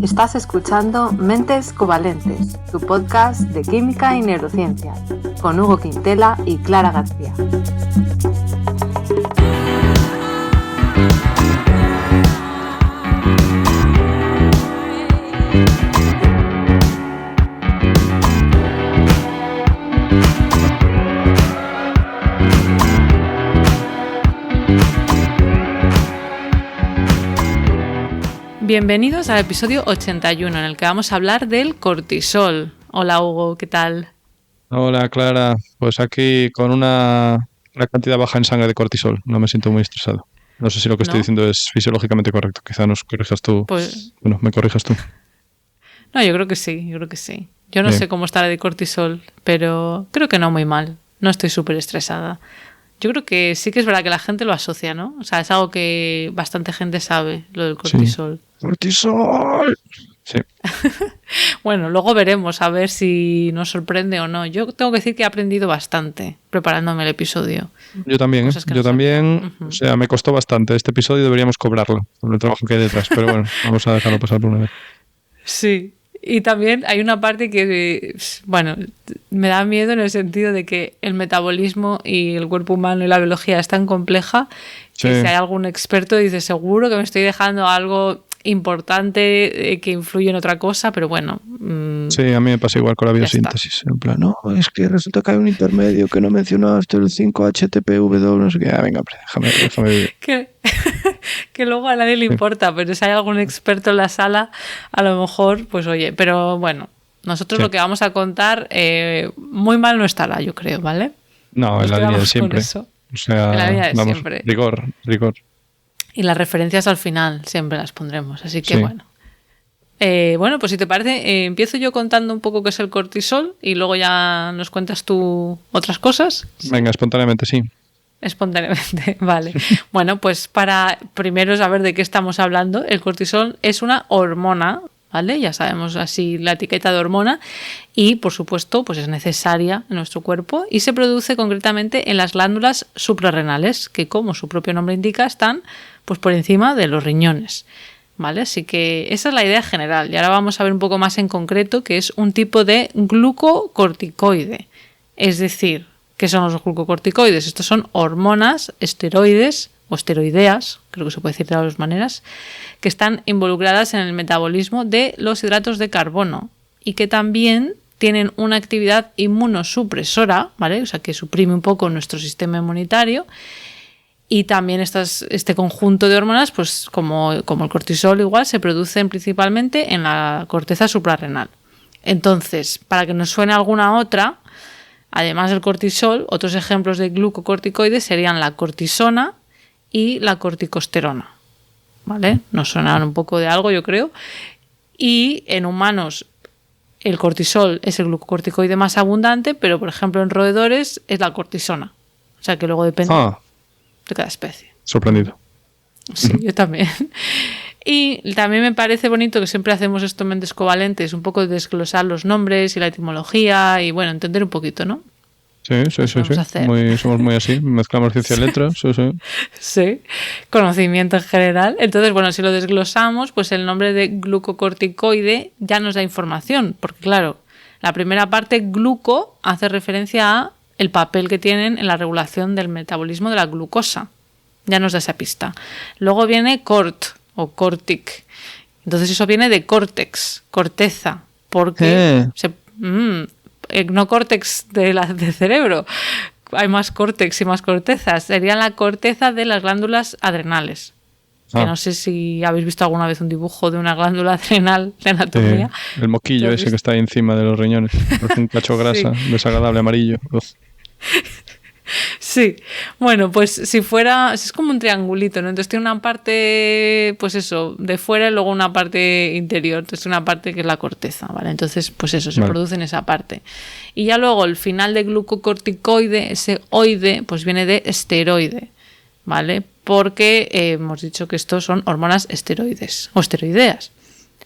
Estás escuchando Mentes Covalentes, tu podcast de química y neurociencia, con Hugo Quintela y Clara García. Bienvenidos al episodio 81, en el que vamos a hablar del cortisol. Hola Hugo, ¿qué tal? Hola Clara, pues aquí con una cantidad baja en sangre de cortisol, no me siento muy estresado. No sé si lo que estoy diciendo es fisiológicamente correcto, quizá nos corrijas tú. Bueno, me corrijas tú. No, yo creo que sí. Yo no sé cómo estará de cortisol, pero creo que no muy mal, no estoy súper estresada. Yo creo que sí que es verdad que la gente lo asocia, ¿no? O sea, es algo que bastante gente sabe, lo del cortisol. Sí. ¡Cortisol! Sí. Bueno, luego veremos a ver si nos sorprende o no. Yo tengo que decir que he aprendido bastante preparándome el episodio. Yo también, O sea, me costó bastante. Este episodio deberíamos cobrarlo por el trabajo que hay detrás, pero bueno, vamos a dejarlo pasar por una vez. Sí. Y también hay una parte que, bueno, me da miedo en el sentido de que el metabolismo y el cuerpo humano y la biología es tan compleja que si hay algún experto dice seguro que me estoy dejando algo importante que influye en otra cosa, pero bueno. Sí, a mí me pasa igual con la biosíntesis. En plan, no, es que resulta que hay un intermedio que no mencionaste, el 5-HTPW, no sé qué. Venga, déjame vivir. Que luego a nadie le importa, pero si hay algún experto en la sala, a lo mejor, pues oye, pero bueno, nosotros lo que vamos a contar muy mal no estará, yo creo, ¿vale? No, en la línea de siempre. O sea, en la línea de siempre. Rigor. Y las referencias al final siempre las pondremos, así que bueno. Bueno, pues si te parece, empiezo yo contando un poco qué es el cortisol y luego ya nos cuentas tú otras cosas. Venga, espontáneamente, sí. Espontáneamente, vale. Bueno, pues para primero saber de qué estamos hablando, el cortisol es una hormona, ¿vale? Ya sabemos así la etiqueta de hormona y, por supuesto, pues es necesaria en nuestro cuerpo y se produce concretamente en las glándulas suprarrenales, que como su propio nombre indica, están pues por encima de los riñones, ¿vale? Así que esa es la idea general y ahora vamos a ver un poco más en concreto que es un tipo de glucocorticoide, es decir, ¿qué son los glucocorticoides? Estos son hormonas esteroides o esteroideas, creo que se puede decir de las dos maneras, que están involucradas en el metabolismo de los hidratos de carbono y que también tienen una actividad inmunosupresora, ¿vale? O sea, que suprime un poco nuestro sistema inmunitario. Y también este conjunto de hormonas, pues como el cortisol igual, se producen principalmente en la corteza suprarrenal. Entonces, para que nos suene alguna otra, además del cortisol, otros ejemplos de glucocorticoides serían la cortisona y la corticosterona, ¿vale? Nos suenan un poco de algo, yo creo. Y en humanos el cortisol es el glucocorticoide más abundante, pero por ejemplo en roedores es la cortisona. O sea que luego depende de cada especie. Sorprendido. Sí, yo también. Y también me parece bonito que siempre hacemos esto en Mentes Covalentes, un poco desglosar los nombres y la etimología y, bueno, entender un poquito, ¿no? Sí. Somos muy así, mezclamos ciencia y letras. Sí, conocimiento en general. Entonces, bueno, si lo desglosamos, pues el nombre de glucocorticoide ya nos da información, porque claro, la primera parte, gluco, hace referencia a el papel que tienen en la regulación del metabolismo de la glucosa. Ya nos da esa pista. Luego viene cort o cortic. Entonces eso viene de córtex, corteza, porque no córtex del cerebro. Hay más córtex y más cortezas. Sería la corteza de las glándulas adrenales. Que no sé si habéis visto alguna vez un dibujo de una glándula adrenal de anatomía. El moquillo ese que está ahí encima de los riñones. Un cacho grasa, desagradable, amarillo. Sí, bueno, pues si es como un triangulito, ¿no? Entonces tiene una parte, pues eso, de fuera y luego una parte interior. Entonces una parte que es la corteza, ¿vale? Entonces, pues eso, se produce en esa parte. Y ya luego el final de glucocorticoide, ese oide, pues viene de esteroide, ¿vale? Porque hemos dicho que estos son hormonas esteroides o esteroideas.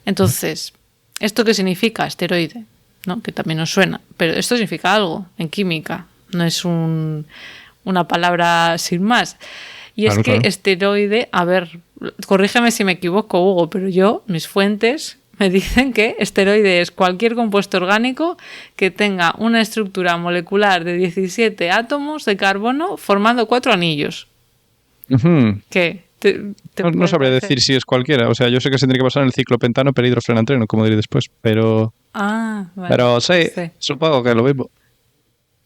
Entonces, ¿esto qué significa? Esteroide, ¿no? Que también nos suena. Pero esto significa algo en química. No es una palabra sin más. Y claro. Esteroide, a ver, corrígeme si me equivoco, Hugo, pero mis fuentes Me dicen que esteroide es cualquier compuesto orgánico que tenga una estructura molecular de 17 átomos de carbono formando 4 anillos. ¿Qué? No sabría decir si es cualquiera. O sea, yo sé que se tiene que pasar en el ciclopentano perhidrofrenantreno, como diré después, pero... Vale. Pero sí, supongo que es lo mismo.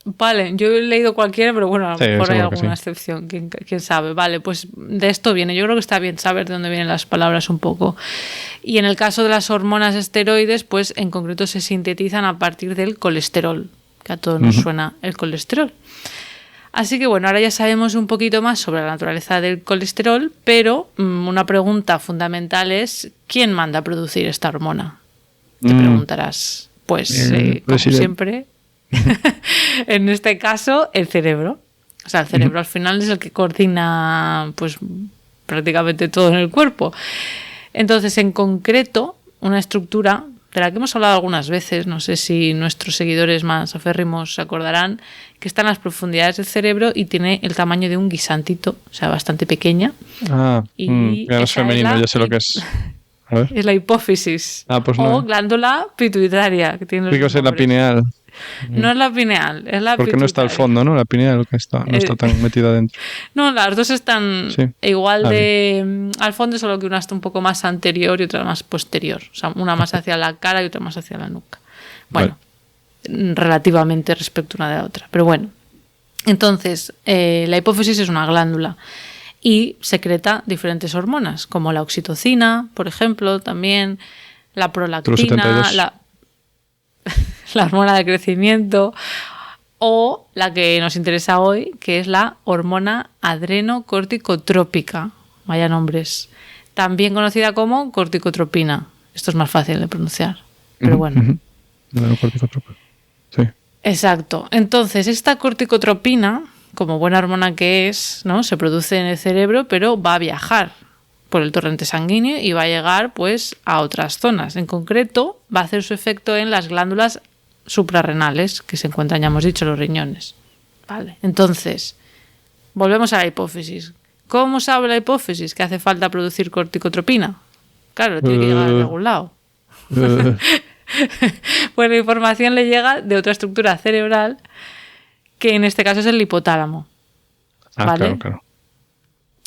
Vale, yo he leído cualquiera, pero bueno, a lo mejor hay alguna sí. excepción, ¿quién sabe? Vale, pues de esto viene. Yo creo que está bien saber de dónde vienen las palabras un poco. Y en el caso de las hormonas esteroides, pues en concreto se sintetizan a partir del colesterol, que a todos nos suena el colesterol. Así que bueno, ahora ya sabemos un poquito más sobre la naturaleza del colesterol, pero una pregunta fundamental es ¿quién manda a producir esta hormona? Te preguntarás. Pues como siempre... en este caso, el cerebro. O sea, el cerebro al final es el que coordina pues prácticamente todo en el cuerpo. Entonces, en concreto, una estructura de la que hemos hablado algunas veces, no sé si nuestros seguidores más aférrimos se acordarán, que está en las profundidades del cerebro y tiene el tamaño de un guisantito, o sea, bastante pequeña. Y es femenino, ya sé lo que es. A ver. Es la hipófisis pues o glándula pituitaria. Que tiene es la pineal. No es la pineal, es la porque pituitaria. No está al fondo, ¿no? La pineal que no está tan metida dentro. No, las dos están igual de al fondo, solo que una está un poco más anterior y otra más posterior. O sea, una más hacia la cara y otra más hacia la nuca. Bueno, relativamente respecto una de la otra. Pero bueno, entonces, la hipófisis es una glándula y secreta diferentes hormonas, como la oxitocina, por ejemplo, también la prolactina, la hormona de crecimiento, o la que nos interesa hoy, que es la hormona adrenocorticotrópica. Vaya nombres. También conocida como corticotropina. Esto es más fácil de pronunciar, pero bueno. Adrenocorticotrópica. Sí. Exacto. Entonces, esta corticotropina, como buena hormona que es, ¿no? Se produce en el cerebro, pero va a viajar por el torrente sanguíneo y va a llegar pues a otras zonas. En concreto, va a hacer su efecto en las glándulas suprarrenales, que se encuentran, ya hemos dicho, los riñones. Vale. Entonces, volvemos a la hipófisis. ¿Cómo sabe la hipófisis que hace falta producir corticotropina? Claro, tiene que llegar de algún lado. Pues la información le llega de otra estructura cerebral, que en este caso es el hipotálamo. ¿Vale? Claro.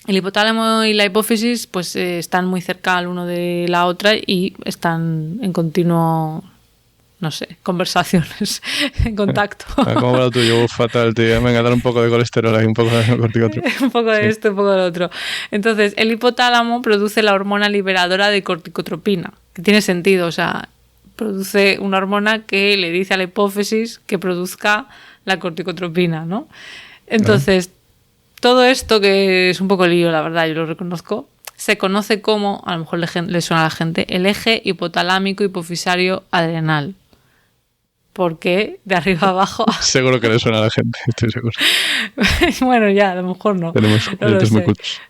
El hipotálamo y la hipófisis pues están muy cerca el uno de la otra y están en continuo, no sé, conversaciones, en contacto. ¿Cómo va lo tuyo? Fatal, tío. Venga, dar un poco de colesterol ahí, un poco de corticotropina. Un poco de esto, un poco de lo otro. Entonces, el hipotálamo produce la hormona liberadora de corticotropina, que tiene sentido, o sea, produce una hormona que le dice a la hipófisis que produzca la corticotropina, ¿no? Entonces, todo esto, que es un poco lío, la verdad, yo lo reconozco, se conoce como, a lo mejor le suena a la gente, el eje hipotalámico hipofisario adrenal. Porque de arriba a abajo... Seguro que le suena a la gente, estoy seguro. Bueno, ya, a lo mejor no. Tenemos oyentes muy cultos.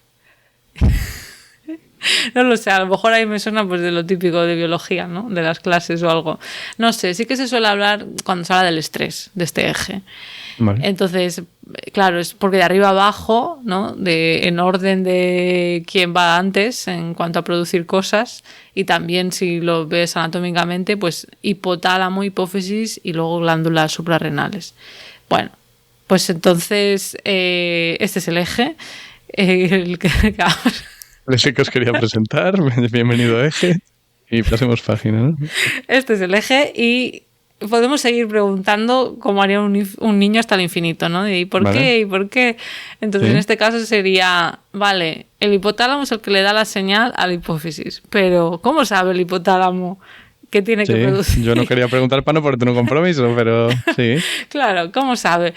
No lo sé, a lo mejor ahí me suena pues de lo típico de biología, ¿no? De las clases o algo. No sé, sí que se suele hablar cuando se habla del estrés, de este eje. Vale. Entonces, claro, es porque de arriba a abajo, ¿no? En orden de quién va antes en cuanto a producir cosas, y también si lo ves anatómicamente, pues hipotálamo, hipófisis y luego glándulas suprarrenales. Bueno, pues entonces este es el eje. El que os quería presentar. Bienvenido a Eje. Y pasemos página, ¿no? Este es el eje y podemos seguir preguntando cómo haría un niño hasta el infinito, ¿no? ¿Y por qué? ¿Y por qué? Entonces, en este caso sería, vale, el hipotálamo es el que le da la señal a la hipófisis. Pero, ¿cómo sabe el hipotálamo qué tiene que producir? Yo no quería preguntar para no ponerte un compromiso, pero sí. Claro, ¿cómo sabe?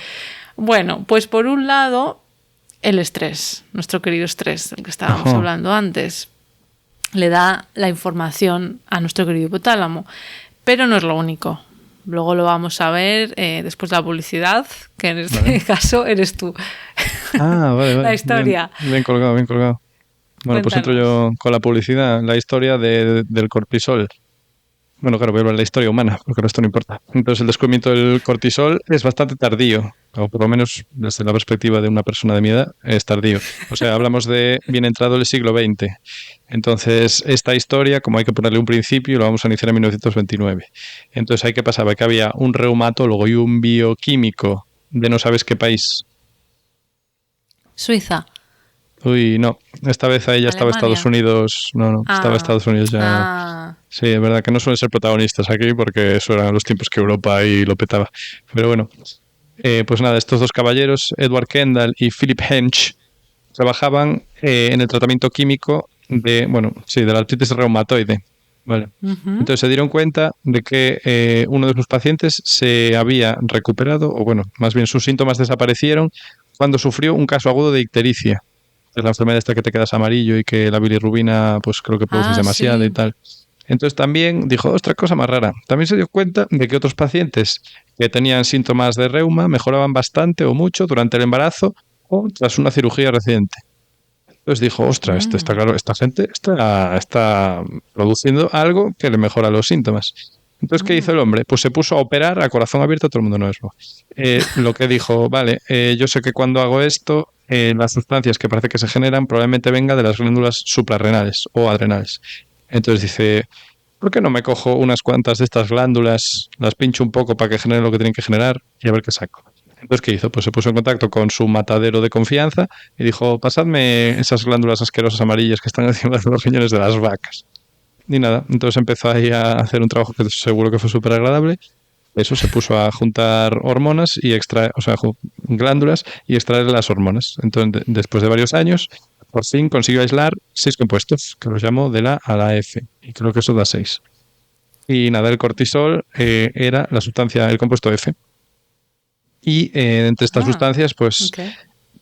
Bueno, pues por un lado, el estrés, nuestro querido estrés, del que estábamos hablando antes, le da la información a nuestro querido hipotálamo. Pero no es lo único. Luego lo vamos a ver después de la publicidad, que en este caso eres tú. Vale. La historia. Bien colgado. Bueno, Cuéntanos. Pues entro yo con la publicidad, la historia del cortisol. Bueno, claro, voy a hablar de la historia humana, porque el resto no importa. Entonces, el descubrimiento del cortisol es bastante tardío. o por lo menos desde la perspectiva de una persona de mi edad, es tardío. O sea, hablamos de bien entrado el siglo XX. Entonces, esta historia, como hay que ponerle un principio, lo vamos a iniciar en 1929. Entonces, ahí que pasaba que había un reumatólogo y un bioquímico de no sabes qué país. Suiza. Uy, no. Esta vez ahí ya estaba Estados Unidos. No, estaba Estados Unidos ya. Sí, es verdad que no suelen ser protagonistas aquí porque eso eran los tiempos que Europa ahí lo petaba. Pero bueno, pues nada, estos dos caballeros, Edward Kendall y Philip Hench, trabajaban en el tratamiento químico de la artritis reumatoide. Vale. Entonces se dieron cuenta de que uno de sus pacientes se había recuperado, o bueno, más bien sus síntomas desaparecieron cuando sufrió un caso agudo de ictericia. Es la enfermedad esta que te quedas amarillo y que la bilirrubina, pues creo que produces demasiado y tal. Entonces también dijo, otra cosa más rara. También se dio cuenta de que otros pacientes que tenían síntomas de reuma mejoraban bastante o mucho durante el embarazo o tras una cirugía reciente. Entonces dijo, ostras, está claro, esta gente está produciendo algo que le mejora los síntomas. Entonces, ¿qué hizo el hombre? Pues se puso a operar a corazón abierto a todo el mundo nuevo. Lo que dijo, vale, yo sé que cuando hago esto, las sustancias que parece que se generan probablemente venga de las glándulas suprarrenales o adrenales. Entonces dice, ¿por qué no me cojo unas cuantas de estas glándulas, las pincho un poco para que generen lo que tienen que generar y a ver qué saco? Entonces, ¿qué hizo? Pues se puso en contacto con su matadero de confianza y dijo, pasadme esas glándulas asquerosas amarillas que están encima de los riñones de las vacas. Ni nada, entonces empezó ahí a hacer un trabajo que seguro que fue súper agradable. Eso, se puso a juntar hormonas y extraer, o sea, glándulas y extraer las hormonas. Entonces, después de varios años, por fin consiguió aislar 6 compuestos, que los llamó de la A a la F, y creo que eso da 6. Y nada, el cortisol era la sustancia, el compuesto F. Y entre estas sustancias, pues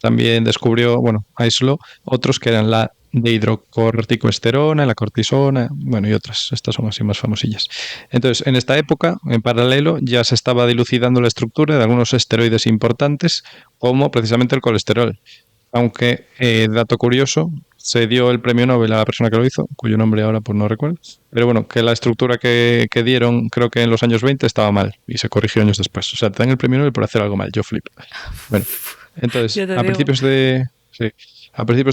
también descubrió, aisló otros que eran la de hidrocorticoesterona, la cortisona, y otras. Estas son así más famosillas. Entonces, en esta época, en paralelo, ya se estaba dilucidando la estructura de algunos esteroides importantes, como precisamente el colesterol. Aunque, dato curioso, se dio el premio Nobel a la persona que lo hizo, cuyo nombre ahora pues no recuerdo, pero bueno, que la estructura que dieron, creo que en los años 20 estaba mal y se corrigió años después. O sea, te dan el premio Nobel por hacer algo mal, yo flipo. Bueno, entonces, a principios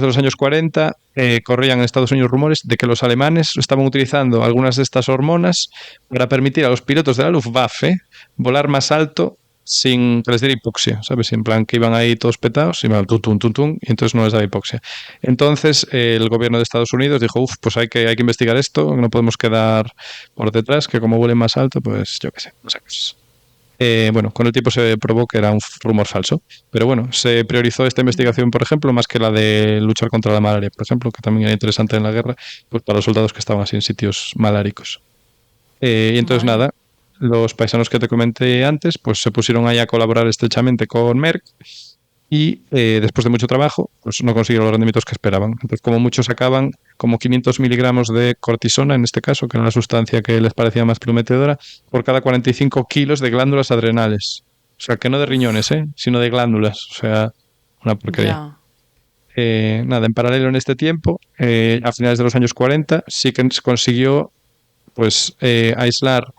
de los años 40 corrían en Estados Unidos rumores de que los alemanes estaban utilizando algunas de estas hormonas para permitir a los pilotos de la Luftwaffe volar más alto sin que les diera hipoxia, ¿sabes? En plan que iban ahí todos petados y y entonces no les daba hipoxia. Entonces el gobierno de Estados Unidos dijo, pues hay que investigar esto, no podemos quedar por detrás, que como vuelen más alto, pues yo qué sé, no sé cosas. Con el tiempo se probó que era un rumor falso, pero bueno, se priorizó esta investigación, por ejemplo, más que la de luchar contra la malaria, por ejemplo, que también era interesante en la guerra, pues para los soldados que estaban así en sitios maláricos. Y entonces nada, los paisanos que te comenté antes, pues se pusieron ahí a colaborar estrechamente con Merck y después de mucho trabajo, pues no consiguieron los rendimientos que esperaban. Entonces, como muchos sacaban como 500 miligramos de cortisona, en este caso, que era la sustancia que les parecía más prometedora, por cada 45 kilos de glándulas adrenales. O sea, que no de riñones, sino de glándulas. O sea, una porquería. Nada, en paralelo en este tiempo, a finales de los años 40, sí que se consiguió pues aislar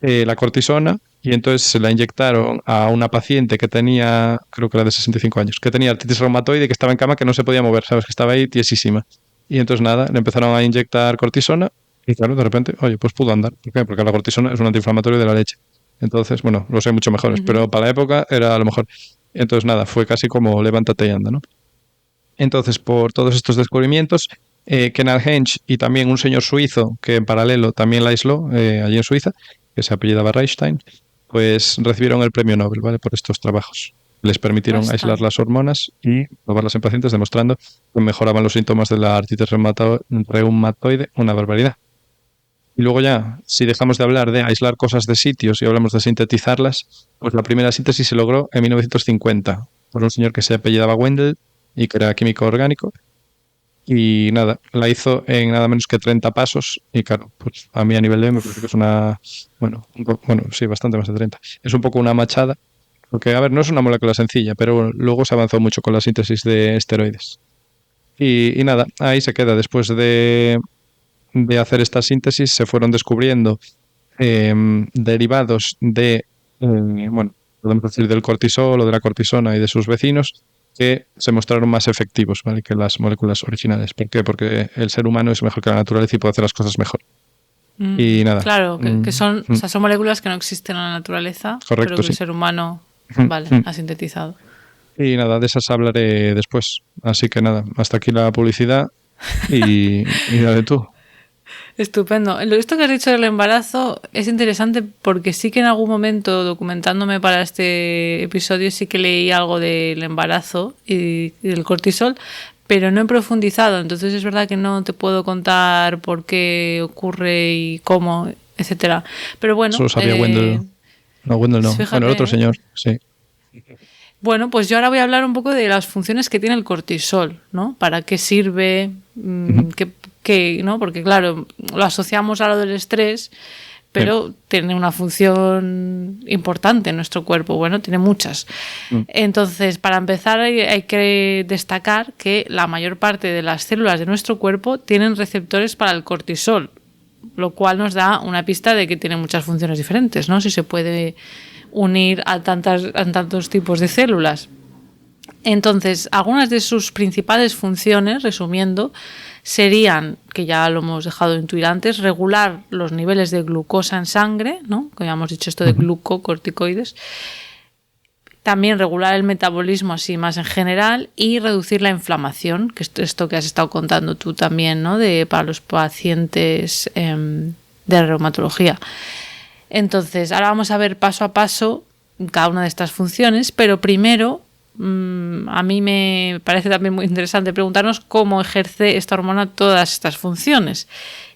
la cortisona y entonces se la inyectaron a una paciente que tenía, creo que era de 65 años, que tenía artritis reumatoide, que estaba en cama, que no se podía mover, ¿sabes? Que estaba ahí tiesísima. Y entonces nada, le empezaron a inyectar cortisona y claro, de repente, oye, pues pudo andar. ¿Por qué? Porque la cortisona es un antiinflamatorio de la leche. Entonces, los hay mucho mejores, pero para la época era a lo mejor. Entonces nada, fue casi como levántate y anda, ¿no? Entonces, por todos estos descubrimientos, Kenneth Hench y también un señor suizo que en paralelo también la aisló allí en Suiza, que se apellidaba Reichstein, pues recibieron el premio Nobel, ¿vale? Por estos trabajos. Les permitieron aislar las hormonas y probarlas en pacientes, demostrando que mejoraban los síntomas de la artritis reumatoide, una barbaridad. Y luego ya, si dejamos de hablar de aislar cosas de sitios y hablamos de sintetizarlas, pues la primera síntesis se logró en 1950 por un señor que se apellidaba Wendell y que era químico orgánico. Y nada, la hizo en nada menos que 30 pasos y claro, pues a mí a nivel de me parece que es una, sí, bastante más de 30. Es un poco una machada, porque a ver, no es una molécula sencilla, pero luego se avanzó mucho con la síntesis de esteroides. Y nada, ahí se queda. Después de hacer esta síntesis se fueron descubriendo derivados de, podemos decir del cortisol o de la cortisona y de sus vecinos, que se mostraron más efectivos, ¿vale?, que las moléculas originales. ¿Por qué? Porque el ser humano es mejor que la naturaleza y puede hacer las cosas mejor. Y nada. Claro, que son, o sea, son moléculas que no existen en la naturaleza, correcto, pero que el ser humano ha sintetizado. Y nada, de esas hablaré después. Así que nada, hasta aquí la publicidad y dale tú. Estupendo. Esto que has dicho del embarazo es interesante porque sí que en algún momento, documentándome para este episodio, sí que leí algo del embarazo y del cortisol, pero no he profundizado. Entonces es verdad que no te puedo contar por qué ocurre y cómo, etcétera. Pero bueno. Eso lo sabía Wendell. No, Wendell no. Fíjate, bueno, el otro señor, sí. Bueno, pues yo ahora voy a hablar un poco de las funciones que tiene el cortisol, ¿no? ¿Para qué sirve? ¿No? Porque claro, lo asociamos a lo del estrés, pero tiene una función importante en nuestro cuerpo. Bueno, tiene muchas. Entonces, para empezar, hay que destacar que la mayor parte de las células de nuestro cuerpo tienen receptores para el cortisol, lo cual nos da una pista de que tiene muchas funciones diferentes, ¿no? Si se puede unir a tantos tipos de células. Entonces, algunas de sus principales funciones, resumiendo, serían, que ya lo hemos dejado intuir antes, regular los niveles de glucosa en sangre, ¿no? Que ya hemos dicho esto de glucocorticoides. También regular el metabolismo así más en general y reducir la inflamación, que es esto que has estado contando tú también, ¿no? Para los pacientes de reumatología. Entonces, ahora vamos a ver paso a paso cada una de estas funciones, pero primero a mí me parece también muy interesante preguntarnos cómo ejerce esta hormona todas estas funciones.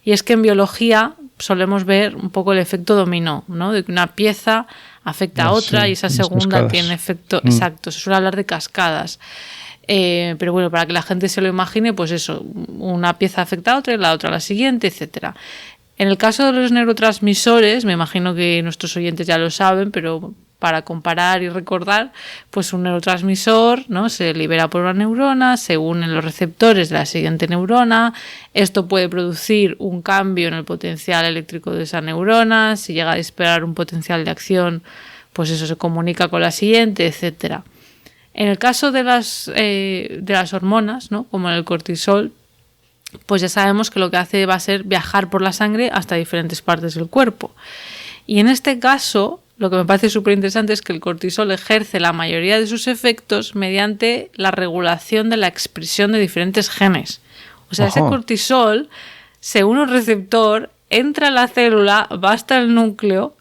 Y es que en biología solemos ver un poco el efecto dominó, ¿no? De que una pieza afecta a otra y esa segunda tiene efecto... Exacto, se suele hablar de cascadas. Pero bueno, para que la gente se lo imagine, pues eso, una pieza afecta a otra y la otra a la siguiente, etcétera. En el caso de los neurotransmisores, me imagino que nuestros oyentes ya lo saben, pero para comparar y recordar, pues un neurotransmisor, ¿no? Se libera por una neurona, se unen los receptores de la siguiente neurona, esto puede producir un cambio en el potencial eléctrico de esa neurona, si llega a disparar un potencial de acción, pues eso se comunica con la siguiente, etcétera. En el caso de las hormonas, ¿no? Como el cortisol, pues ya sabemos que lo que hace va a ser viajar por la sangre hasta diferentes partes del cuerpo. Y en este caso, lo que me parece súper interesante es que el cortisol ejerce la mayoría de sus efectos mediante la regulación de la expresión de diferentes genes. O sea, ese cortisol se une a un receptor, entra a la célula, va hasta el núcleo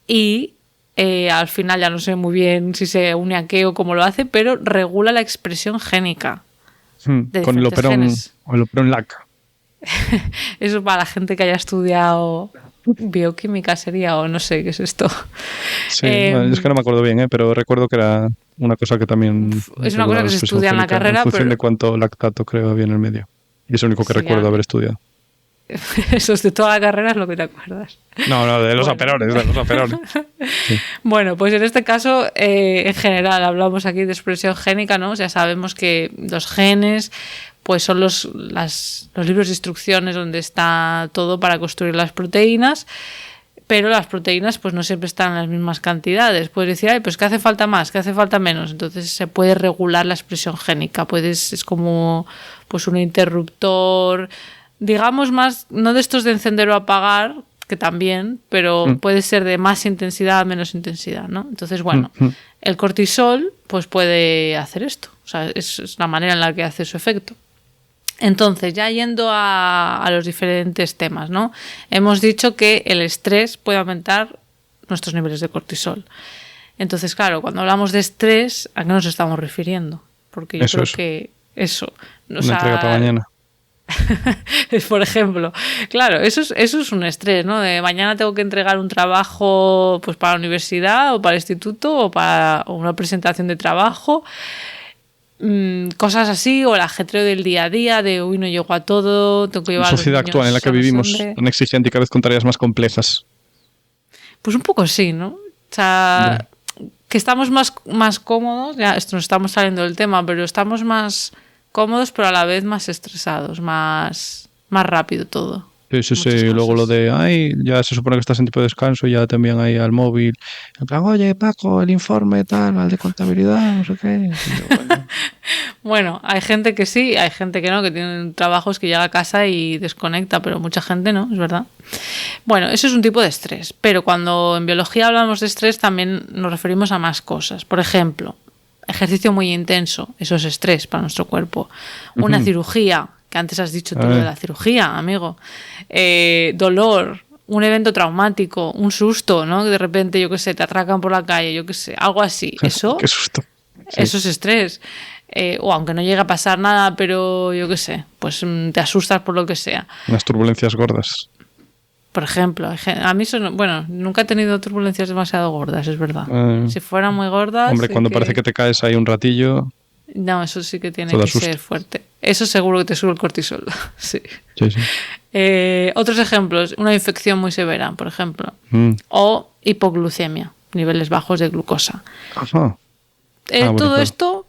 y al final ya no sé muy bien si se une a qué o cómo lo hace, pero regula la expresión génica. Con el operón LAC. Eso para la gente que haya estudiado bioquímica sería, o no sé qué es esto. Sí, bueno, es que no me acuerdo bien, pero recuerdo que era una cosa que también... Es una cosa que se estudia en la carrera. En función de cuánto lactato creo había en el medio. Y es lo único que recuerdo haber estudiado. Eso es de toda la carrera, es lo que te acuerdas. No, de los aperones, Sí. Bueno, pues en este caso, en general, hablamos aquí de expresión génica, ¿no? Ya sabemos que los genes pues son los libros de instrucciones donde está todo para construir las proteínas, pero las proteínas pues no siempre están en las mismas cantidades. Puedes decir, ay, pues ¿qué hace falta más? ¿Qué hace falta menos? Entonces se puede regular la expresión génica. Es como pues un interruptor, digamos más, no de estos de encender o apagar, que también, pero puede ser de más intensidad a menos intensidad, ¿no? Entonces, bueno, el cortisol pues puede hacer esto. O sea, es la manera en la que hace su efecto. Entonces, ya yendo a los diferentes temas, ¿no? Hemos dicho que el estrés puede aumentar nuestros niveles de cortisol. Entonces, claro, cuando hablamos de estrés, ¿a qué nos estamos refiriendo? Porque yo creo que eso... Una entrega para mañana. Por ejemplo, claro, eso es un estrés, ¿no? De mañana tengo que entregar un trabajo pues para la universidad o para el instituto o para una presentación de trabajo, cosas así, o el ajetreo del día a día, de hoy no llego a todo, tengo que llevar la sociedad actual en la que vivimos, tan exigente y cada vez con tareas más complejas. Pues un poco sí, ¿no? O sea, que estamos más cómodos, ya esto nos estamos saliendo del tema, pero estamos más cómodos, pero a la vez más estresados, más rápido todo. Sí. Y luego lo de, ya se supone que estás en tipo de descanso, ya te envían ahí al móvil. En plan, oye, Paco, el informe tal, al de contabilidad, no sé qué. Bueno, hay gente que sí, hay gente que no, que tienen trabajos que llega a casa y desconecta, pero mucha gente no, es verdad. Bueno, eso es un tipo de estrés, pero cuando en biología hablamos de estrés también nos referimos a más cosas. Por ejemplo, ejercicio muy intenso, eso es estrés para nuestro cuerpo. Una cirugía, que antes has dicho tú lo de la cirugía, amigo. Dolor, un evento traumático, un susto, ¿no? Que de repente, yo qué sé, te atracan por la calle, yo qué sé, algo así. Eso, qué susto. Sí. Eso es estrés. O aunque no llegue a pasar nada, pero yo qué sé, pues te asustas por lo que sea. Unas turbulencias gordas. Por ejemplo, a mí bueno, nunca he tenido turbulencias demasiado gordas, es verdad. Si fueran muy gordas... Hombre, cuando parece que te caes ahí un ratillo... No, eso sí que tiene que ser fuerte. Eso seguro que te sube el cortisol. Sí. Otros ejemplos, una infección muy severa, por ejemplo. O hipoglucemia, niveles bajos de glucosa. Ajá. Todo esto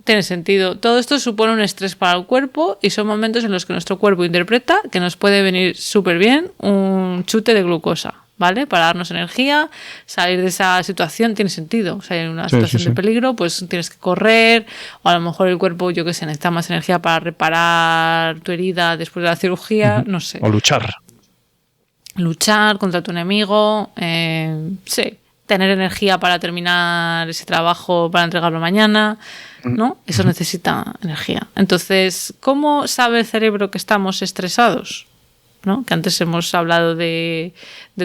tiene sentido. Todo esto supone un estrés para el cuerpo y son momentos en los que nuestro cuerpo interpreta que nos puede venir súper bien un chute de glucosa, ¿vale? Para darnos energía, salir de esa situación tiene sentido. O sea, hay una situación de peligro, pues tienes que correr, o a lo mejor el cuerpo, yo qué sé, necesita más energía para reparar tu herida después de la cirugía, no sé. O luchar. Luchar contra tu enemigo, sí. Tener energía para terminar ese trabajo, para entregarlo mañana, ¿no? Eso necesita energía. Entonces, ¿cómo sabe el cerebro que estamos estresados? ¿No? Que antes hemos hablado de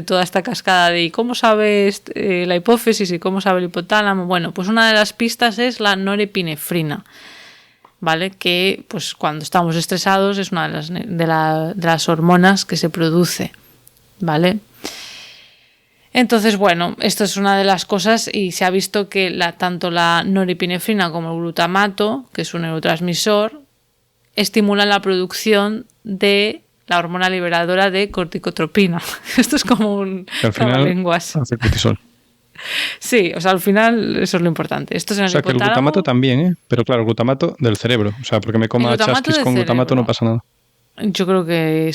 toda esta cascada de cómo sabe la hipófisis y cómo sabe el hipotálamo. Bueno, pues una de las pistas es la norepinefrina, ¿vale? Que pues cuando estamos estresados es una de las hormonas que se produce, ¿vale? Entonces, bueno, esto es una de las cosas y se ha visto que tanto la norepinefrina como el glutamato, que es un neurotransmisor, estimulan la producción de la hormona liberadora de corticotropina. Esto es como un lenguas. Hace cortisol. Sí, o sea, al final eso es lo importante. Esto es en el que el glutamato también, ¿eh? Pero claro, el glutamato del cerebro. O sea, porque me coma chasquis con glutamato no pasa nada. Yo creo que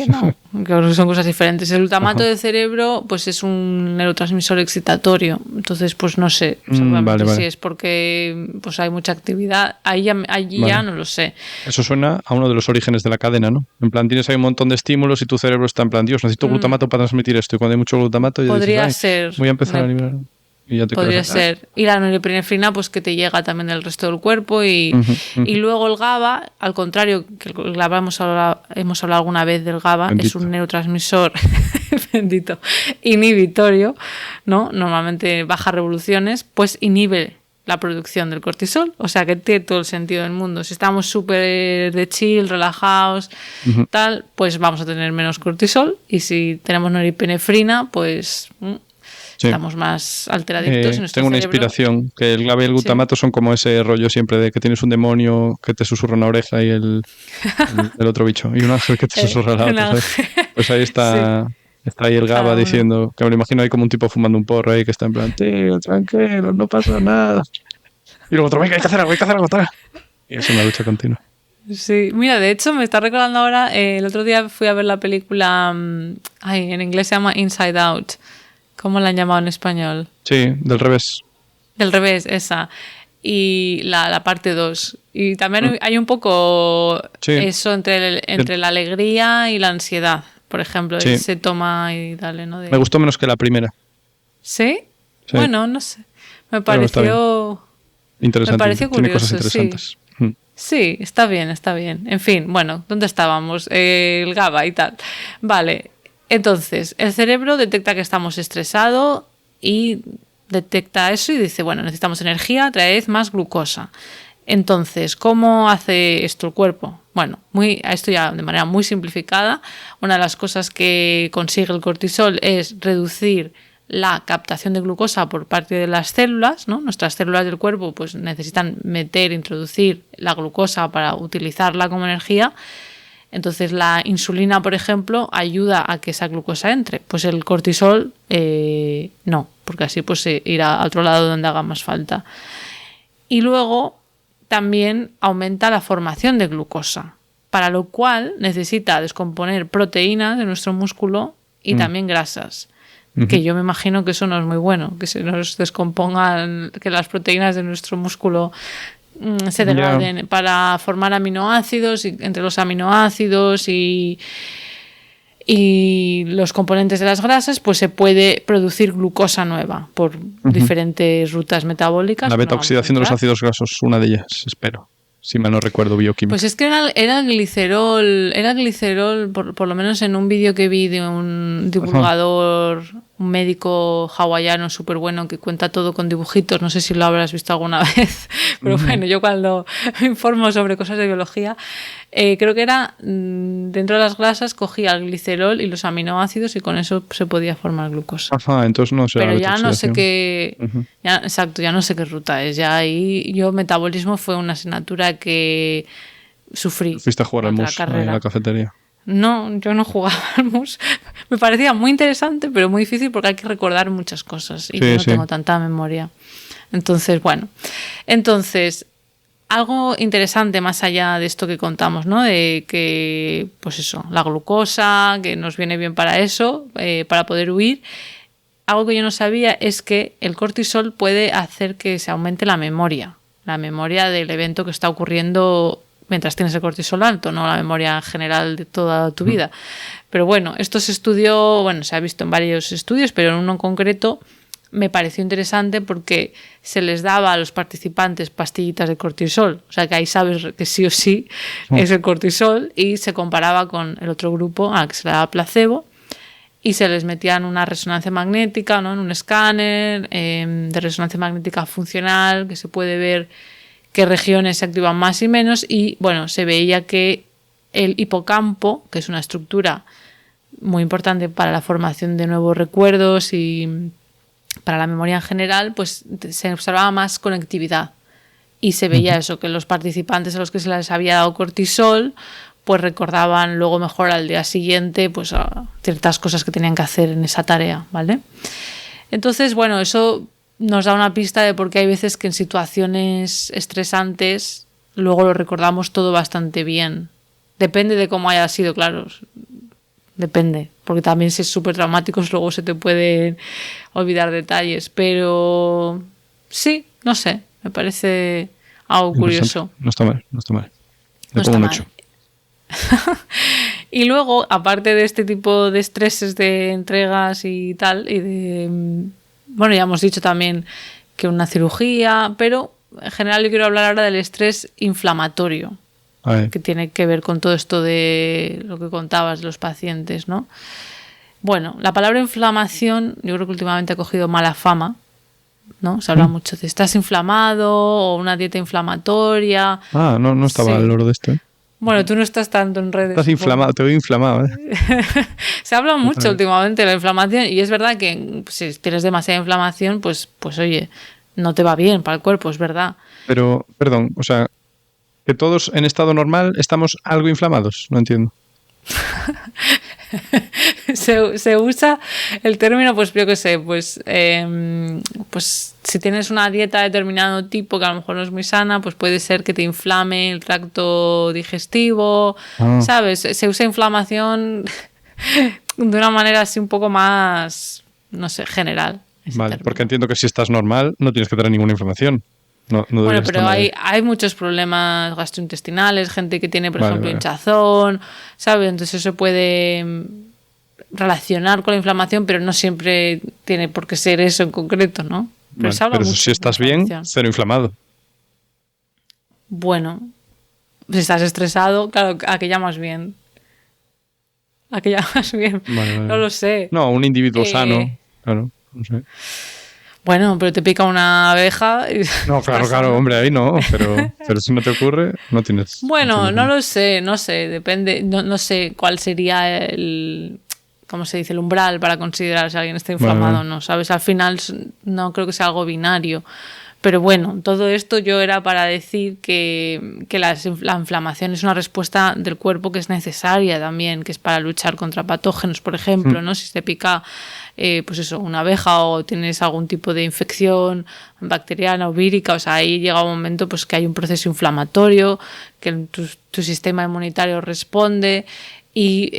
no, que son cosas diferentes. El glutamato del cerebro pues es un neurotransmisor excitatorio, entonces pues no sé vale. Si es porque pues hay mucha actividad, allí ya no lo sé. Eso suena a uno de los orígenes de la cadena, ¿no? En plan, tienes ahí un montón de estímulos y tu cerebro está en plan, Dios, necesito glutamato para transmitir esto, y cuando hay mucho glutamato podría dices, ser, voy a empezar a liberar. Y ya podría ser. Y la norepinefrina, pues que te llega también del resto del cuerpo. Y luego el GABA, al contrario, que el GABA hemos hablado alguna vez del GABA, bendito. Es un neurotransmisor bendito, inhibitorio, ¿no? Normalmente baja revoluciones, pues inhibe la producción del cortisol. O sea que tiene todo el sentido del mundo. Si estamos súper de chill, relajados, tal, pues vamos a tener menos cortisol. Y si tenemos norepinefrina, pues... estamos más alteraditos en nuestro tengo una cerebro. Inspiración, que el GABA y el glutamato son como ese rollo siempre de que tienes un demonio que te susurra una oreja y el otro bicho, y un ángel que te susurra la otra, ¿sabes? Pues ahí está ahí el GABA diciendo, que me lo imagino ahí como un tipo fumando un porro ahí que está en plan, tío, tranquilo, no pasa nada. Y luego otro, venga, hay que hacer algo, tal. Y es una lucha continua. Sí, mira, de hecho me está recordando ahora, el otro día fui a ver la película, en inglés se llama Inside Out. ¿Cómo la han llamado en español? Sí, del revés. Del revés, esa. Y la parte 2. Y también hay un poco eso entre la alegría y la ansiedad. Por ejemplo, se toma y dale, ¿no? Me gustó menos que la primera. ¿Sí? Bueno, no sé. Me pareció... interesante. Me pareció curioso, tiene cosas interesantes. Sí, está bien. En fin, bueno, ¿dónde estábamos? El GABA y tal. Vale. Entonces, el cerebro detecta que estamos estresados y detecta eso y dice, bueno, necesitamos energía, traed más glucosa. Entonces, ¿cómo hace esto el cuerpo? Bueno, esto ya de manera muy simplificada, una de las cosas que consigue el cortisol es reducir la captación de glucosa por parte de las células, ¿no? Nuestras células del cuerpo pues necesitan introducir la glucosa para utilizarla como energía. Entonces la insulina, por ejemplo, ayuda a que esa glucosa entre. Pues el cortisol no, porque así pues irá a otro lado donde haga más falta. Y luego también aumenta la formación de glucosa. para lo cual necesita descomponer proteínas de nuestro músculo y también grasas. Que yo me imagino que eso no es muy bueno, que se nos descompongan, que las proteínas de nuestro músculo se degraden para formar aminoácidos, y entre los aminoácidos y los componentes de las grasas, pues se puede producir glucosa nueva por diferentes rutas metabólicas. La beta-oxidación de los ácidos grasos, una de ellas, espero. Si mal no recuerdo bioquímica. Pues es que era glicerol, por lo menos en un vídeo que vi de un divulgador, un médico hawaiano súper bueno que cuenta todo con dibujitos, no sé si lo habrás visto alguna vez, pero bueno, yo cuando me informo sobre cosas de biología, creo que era dentro de las grasas cogía el glicerol y los aminoácidos y con eso se podía formar glucosa. Ajá, entonces no sé. Pero ya no sé qué, exacto, ya no sé qué ruta es. Ya ahí yo metabolismo fue una asignatura que sufrí. ¿Fuiste a jugar al mus en la cafetería? No, yo no jugaba al mus. Me parecía muy interesante, pero muy difícil porque hay que recordar muchas cosas y yo no tengo tanta memoria. Entonces, bueno. Algo interesante más allá de esto que contamos, ¿no? De que, pues eso, la glucosa, que nos viene bien para eso, para poder huir. Algo que yo no sabía es que el cortisol puede hacer que se aumente la memoria del evento que está ocurriendo mientras tienes el cortisol alto, no la memoria general de toda tu vida. Pero bueno, esto se estudió, se ha visto en varios estudios, pero en uno en concreto me pareció interesante porque se les daba a los participantes pastillitas de cortisol. O sea que ahí sabes que sí o sí es el cortisol, y se comparaba con el otro grupo al que se le daba placebo y se les metían una resonancia magnética, ¿no? En un escáner de resonancia magnética funcional que se puede ver qué regiones se activan más y menos, y bueno, se veía que el hipocampo, que es una estructura muy importante para la formación de nuevos recuerdos y para la memoria en general, pues se observaba más conectividad y se veía eso, que los participantes a los que se les había dado cortisol pues recordaban luego mejor al día siguiente pues ciertas cosas que tenían que hacer en esa tarea, ¿vale? Entonces, bueno, eso nos da una pista de por qué hay veces que en situaciones estresantes luego lo recordamos todo bastante bien. Depende de cómo haya sido, claro. Depende, porque también si es súper traumático luego se te pueden olvidar detalles. Pero sí, no sé, me parece algo curioso. No está mal. No está mal. Y luego, aparte de este tipo de estreses de entregas y tal, y de... Bueno, ya hemos dicho también que una cirugía, pero en general yo quiero hablar ahora del estrés inflamatorio, que tiene que ver con todo esto de lo que contabas de los pacientes, ¿no? Bueno, la palabra inflamación yo creo que últimamente ha cogido mala fama, ¿no? Se habla mucho de estás inflamado o una dieta inflamatoria. No estaba al loro de esto, ¿eh? Bueno, tú no estás tanto en redes. Estás inflamado, te veo inflamado, ¿eh? Se habla mucho últimamente de la inflamación y es verdad que si tienes demasiada inflamación, pues oye, no te va bien para el cuerpo, es verdad. Pero, perdón, o sea, que todos en estado normal estamos algo inflamados, no entiendo. se usa el término, pues yo qué sé, pues si tienes una dieta de determinado tipo que a lo mejor no es muy sana, pues puede ser que te inflame el tracto digestivo, ¿sabes? Se usa inflamación de una manera así un poco más, no sé, general. Vale, término. Porque entiendo que si estás normal no tienes que tener ninguna inflamación. No bueno, pero hay muchos problemas gastrointestinales, gente que tiene, por ejemplo, hinchazón, ¿sabes? Entonces eso puede relacionar con la inflamación, pero no siempre tiene por qué ser eso en concreto, ¿no? Pero si estás bien, cero inflamado. Bueno, si estás estresado, claro, ¿a qué llamas bien? ¿A qué llamas bien? Vale. No lo sé. No, un individuo sano, claro, no sé. Bueno, pero te pica una abeja. No, claro, hombre, ahí no. Pero si no te ocurre, no tienes. Bueno, no lo sé, depende. No sé cuál sería el. ¿Cómo se dice? El umbral para considerar si alguien está inflamado o no, ¿sabes? Al final no creo que sea algo binario. Pero bueno, todo esto yo era para decir que la inflamación es una respuesta del cuerpo que es necesaria también, que es para luchar contra patógenos, por ejemplo, ¿no? Si te pica pues eso, una abeja o tienes algún tipo de infección bacteriana o vírica, o sea, ahí llega un momento pues que hay un proceso inflamatorio, que tu sistema inmunitario responde y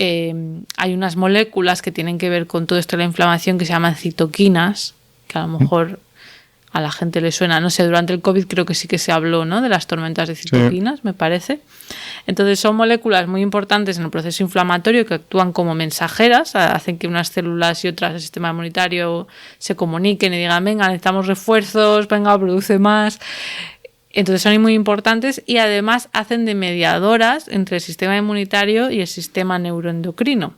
hay unas moléculas que tienen que ver con todo esto de la inflamación que se llaman citoquinas, que a lo mejor a la gente le suena, no sé, durante el COVID creo que sí que se habló, ¿no?, de las tormentas de citoquinas, me parece. Entonces son moléculas muy importantes en el proceso inflamatorio que actúan como mensajeras, hacen que unas células y otras del sistema inmunitario se comuniquen y digan, venga, necesitamos refuerzos, venga, produce más. Entonces son muy importantes y además hacen de mediadoras entre el sistema inmunitario y el sistema neuroendocrino.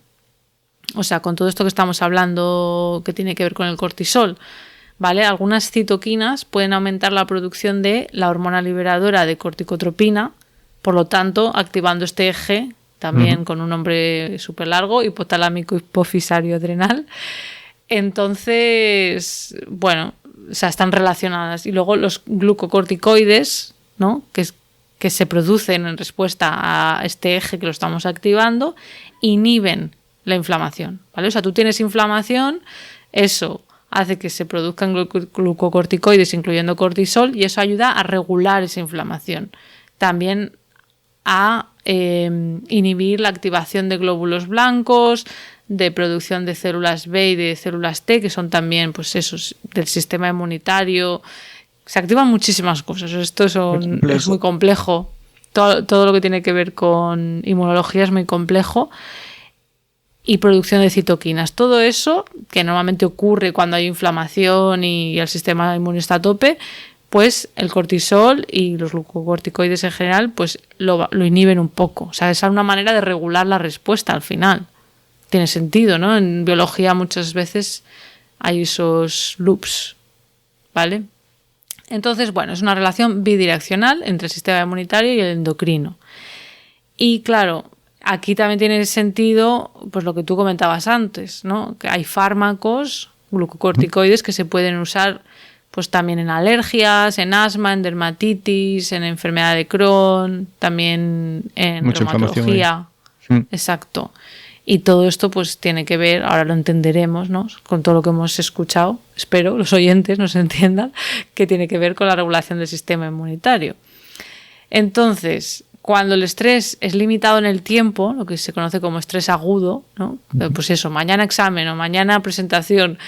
O sea, con todo esto que estamos hablando que tiene que ver con el cortisol, ¿vale? Algunas citoquinas pueden aumentar la producción de la hormona liberadora de corticotropina, por lo tanto, activando este eje, también con un nombre súper largo, hipotalámico hipofisario adrenal. Entonces, bueno, o sea, están relacionadas. Y luego los glucocorticoides, ¿no?, que se producen en respuesta a este eje que lo estamos activando, inhiben la inflamación, ¿vale? O sea, tú tienes inflamación, eso hace que se produzcan glucocorticoides, incluyendo cortisol, y eso ayuda a regular esa inflamación. También a inhibir la activación de glóbulos blancos, de producción de células B y de células T, que son también, pues esos, del sistema inmunitario. Se activan muchísimas cosas. Esto es muy complejo. Todo lo que tiene que ver con inmunología es muy complejo. Y producción de citoquinas. Todo eso, que normalmente ocurre cuando hay inflamación y el sistema inmune está a tope, pues el cortisol y los glucocorticoides en general pues lo inhiben un poco. O sea, es una manera de regular la respuesta al final. Tiene sentido, ¿no? En biología muchas veces hay esos loops, ¿vale? Entonces, bueno, es una relación bidireccional entre el sistema inmunitario y el endocrino. Y claro, aquí también tiene sentido pues lo que tú comentabas antes, ¿no? Que hay fármacos, glucocorticoides, que se pueden usar pues también en alergias, en asma, en dermatitis, en enfermedad de Crohn, también en mucha reumatología. Exacto. Y todo esto pues tiene que ver, ahora lo entenderemos, ¿no?, con todo lo que hemos escuchado, espero los oyentes nos entiendan, que tiene que ver con la regulación del sistema inmunitario. Entonces, cuando el estrés es limitado en el tiempo, lo que se conoce como estrés agudo, ¿no?, pues eso, mañana examen o mañana presentación,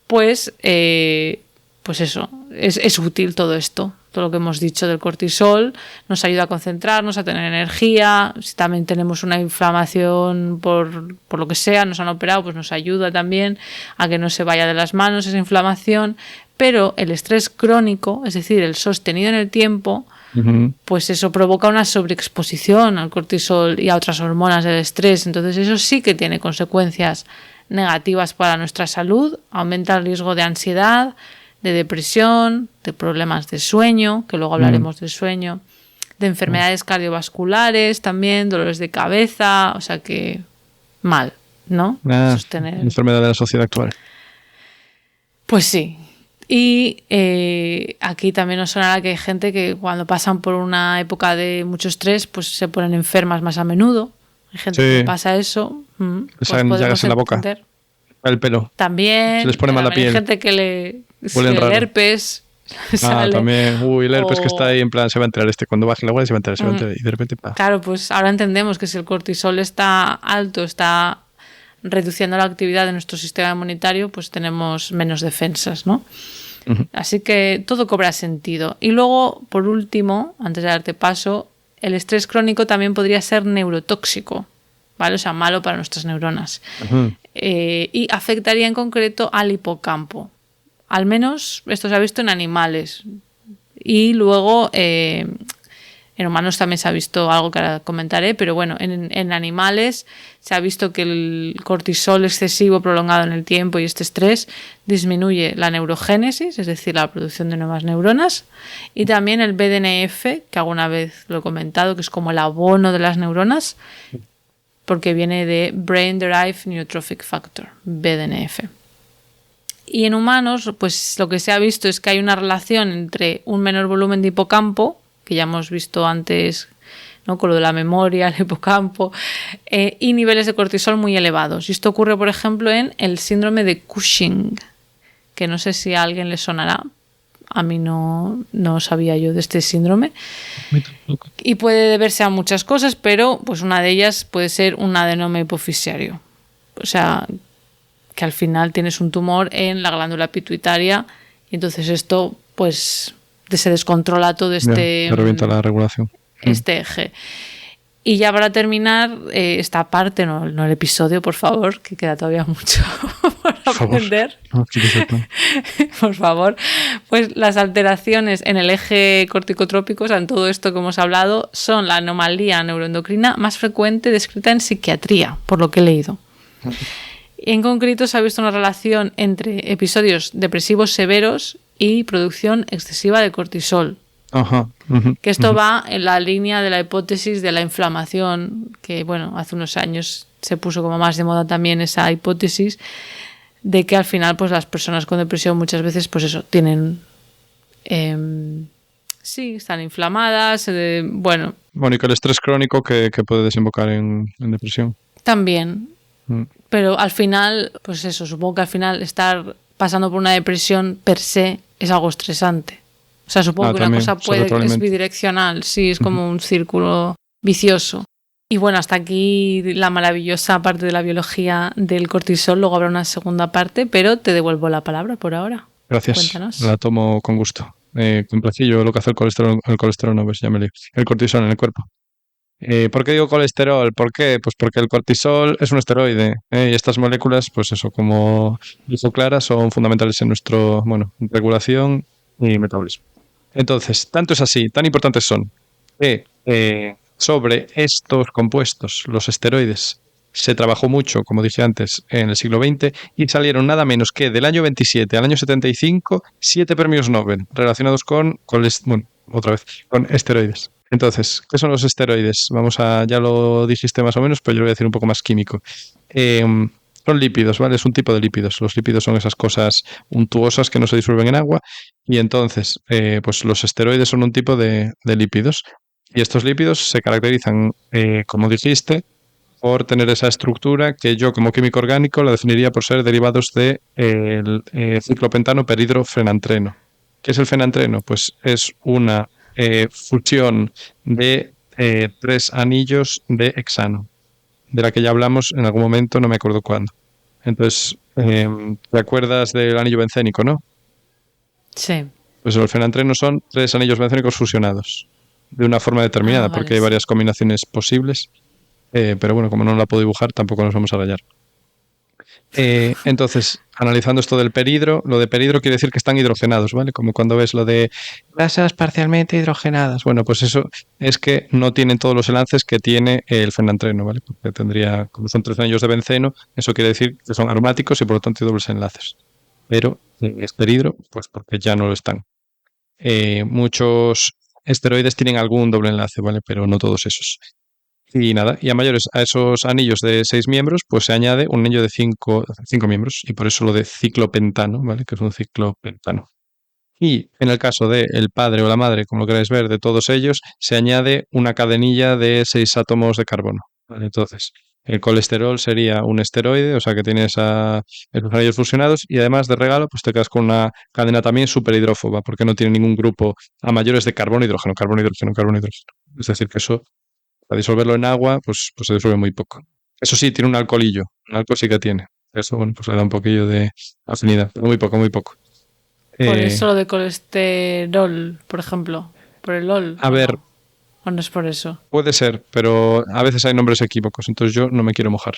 pues eso, es útil todo esto. Todo lo que hemos dicho del cortisol nos ayuda a concentrarnos, a tener energía. Si también tenemos una inflamación por lo que sea, nos han operado, pues nos ayuda también a que no se vaya de las manos esa inflamación. Pero el estrés crónico, es decir, el sostenido en el tiempo, pues eso provoca una sobreexposición al cortisol y a otras hormonas del estrés. Entonces eso sí que tiene consecuencias negativas para nuestra salud, aumenta el riesgo de ansiedad, de depresión, de problemas de sueño, que luego hablaremos del sueño, de enfermedades cardiovasculares también, dolores de cabeza, o sea que mal, ¿no? Sostener. Enfermedad de la sociedad actual. Pues sí. Y aquí también nos sonará que hay gente que cuando pasan por una época de mucho estrés, pues se ponen enfermas más a menudo. Hay gente que pasa eso. Pues llagas en la boca, el pelo. También. Se les pone mal la piel. Hay gente que el herpes. También. El herpes que está ahí en plan, se va a enterar cuando baje la agua se va a enterar, y de repente Claro, pues ahora entendemos que si el cortisol está alto, está reduciendo la actividad de nuestro sistema inmunitario, pues tenemos menos defensas, ¿no? Así que todo cobra sentido. Y luego, por último, antes de darte paso, el estrés crónico también podría ser neurotóxico, ¿vale? O sea, malo para nuestras neuronas. Y afectaría en concreto al hipocampo. Al menos esto se ha visto en animales. Y luego en humanos también se ha visto algo que ahora comentaré, pero bueno, en animales se ha visto que el cortisol excesivo prolongado en el tiempo y este estrés disminuye la neurogénesis, es decir, la producción de nuevas neuronas, y también el BDNF, que alguna vez lo he comentado, que es como el abono de las neuronas, porque viene de Brain Derived Neurotrophic Factor, BDNF. Y en humanos, pues lo que se ha visto es que hay una relación entre un menor volumen de hipocampo, que ya hemos visto antes, ¿no?, con lo de la memoria, el hipocampo, y niveles de cortisol muy elevados. Y esto ocurre, por ejemplo, en el síndrome de Cushing, que no sé si a alguien le sonará. A mí no sabía yo de este síndrome. Y puede deberse a muchas cosas, pero pues una de ellas puede ser un adenoma hipofisiario. O sea, que al final tienes un tumor en la glándula pituitaria y entonces esto pues se descontrola todo se revienta la regulación. Este eje. Y ya para terminar esta parte, no el episodio, por favor, que queda todavía mucho por aprender. Por favor. Pues las alteraciones en el eje corticotrópico, o sea, en todo esto que hemos hablado, son la anomalía neuroendocrina más frecuente descrita en psiquiatría, por lo que he leído. En concreto, se ha visto una relación entre episodios depresivos severos y producción excesiva de cortisol. Ajá. Que esto va en la línea de la hipótesis de la inflamación, que bueno, hace unos años se puso como más de moda también esa hipótesis de que al final pues las personas con depresión muchas veces pues eso, tienen están inflamadas, bueno. Bueno, y que el estrés crónico que puede desembocar en depresión. También. Pero al final, pues eso, supongo que al final estar pasando por una depresión per se es algo estresante. O sea, supongo que también, una cosa es bidireccional, sí, es como un círculo vicioso. Y bueno, hasta aquí la maravillosa parte de la biología del cortisol, luego habrá una segunda parte, pero te devuelvo la palabra por ahora. Gracias, cuéntanos. La tomo con gusto. Complacillo lo que hace el colesterol no, pues ya me lío. El cortisol en el cuerpo. ¿Por qué digo colesterol? ¿Por qué? Pues porque el cortisol es un esteroide, y estas moléculas, pues eso, como dijo Clara, son fundamentales en nuestra regulación y metabolismo. Entonces, tanto es así, tan importantes son que sobre estos compuestos, los esteroides, se trabajó mucho, como dije antes, en el siglo XX y salieron nada menos que del año 27 al año 75 7 premios Nobel relacionados con esteroides. Entonces, ¿qué son los esteroides? Ya lo dijiste más o menos, pero yo lo voy a decir un poco más químico. Son lípidos, ¿vale? Es un tipo de lípidos. Los lípidos son esas cosas untuosas que no se disuelven en agua y entonces, pues los esteroides son un tipo de lípidos. Y estos lípidos se caracterizan, como dijiste, por tener esa estructura que yo como químico orgánico la definiría por ser derivados del ciclopentano perhidrofenantreno. ¿Qué es el fenantreno? Pues es una fusión de 3 anillos de hexano, de la que ya hablamos en algún momento, no me acuerdo cuándo. Entonces, ¿te acuerdas del anillo bencénico, no? Sí. Pues el fenantreno son 3 anillos bencénicos fusionados de una forma determinada, porque hay varias combinaciones posibles, pero bueno, como no la puedo dibujar, tampoco nos vamos a rayar. Entonces, analizando esto del peridro, lo de peridro quiere decir que están hidrogenados, ¿vale? Como cuando ves lo de grasas parcialmente hidrogenadas. Bueno, pues eso es que no tienen todos los enlaces que tiene el fenantreno, ¿vale? Porque tendría, como son 3 anillos de benceno, eso quiere decir que son aromáticos y por lo tanto hay dobles enlaces. Pero es peridro, pues porque ya no lo están. Muchos esteroides tienen algún doble enlace, ¿vale? Pero no todos esos. Y nada, y a esos anillos de 6 miembros, pues se añade un anillo de 5 miembros, y por eso lo de ciclopentano, ¿vale? Que es un ciclopentano. Y en el caso del padre o la madre, como lo queráis ver, de todos ellos, se añade una cadenilla de 6 átomos de carbono, ¿vale? Entonces, el colesterol sería un esteroide, o sea que tiene esos anillos fusionados, y además de regalo, pues te quedas con una cadena también superhidrófoba, porque no tiene ningún grupo a mayores de carbono, hidrógeno, carbono, hidrógeno, carbono, hidrógeno. Es decir, que eso, para disolverlo en agua, pues se disuelve muy poco. Eso sí, tiene un alcoholillo. Un alcohol sí que tiene. Eso, bueno, pues le da un poquillo de afinidad. Pero muy poco, muy poco. Por eso lo de colesterol, por ejemplo. Por el LOL. A ver. ¿O no es por eso? Puede ser, pero a veces hay nombres equívocos. Entonces yo no me quiero mojar.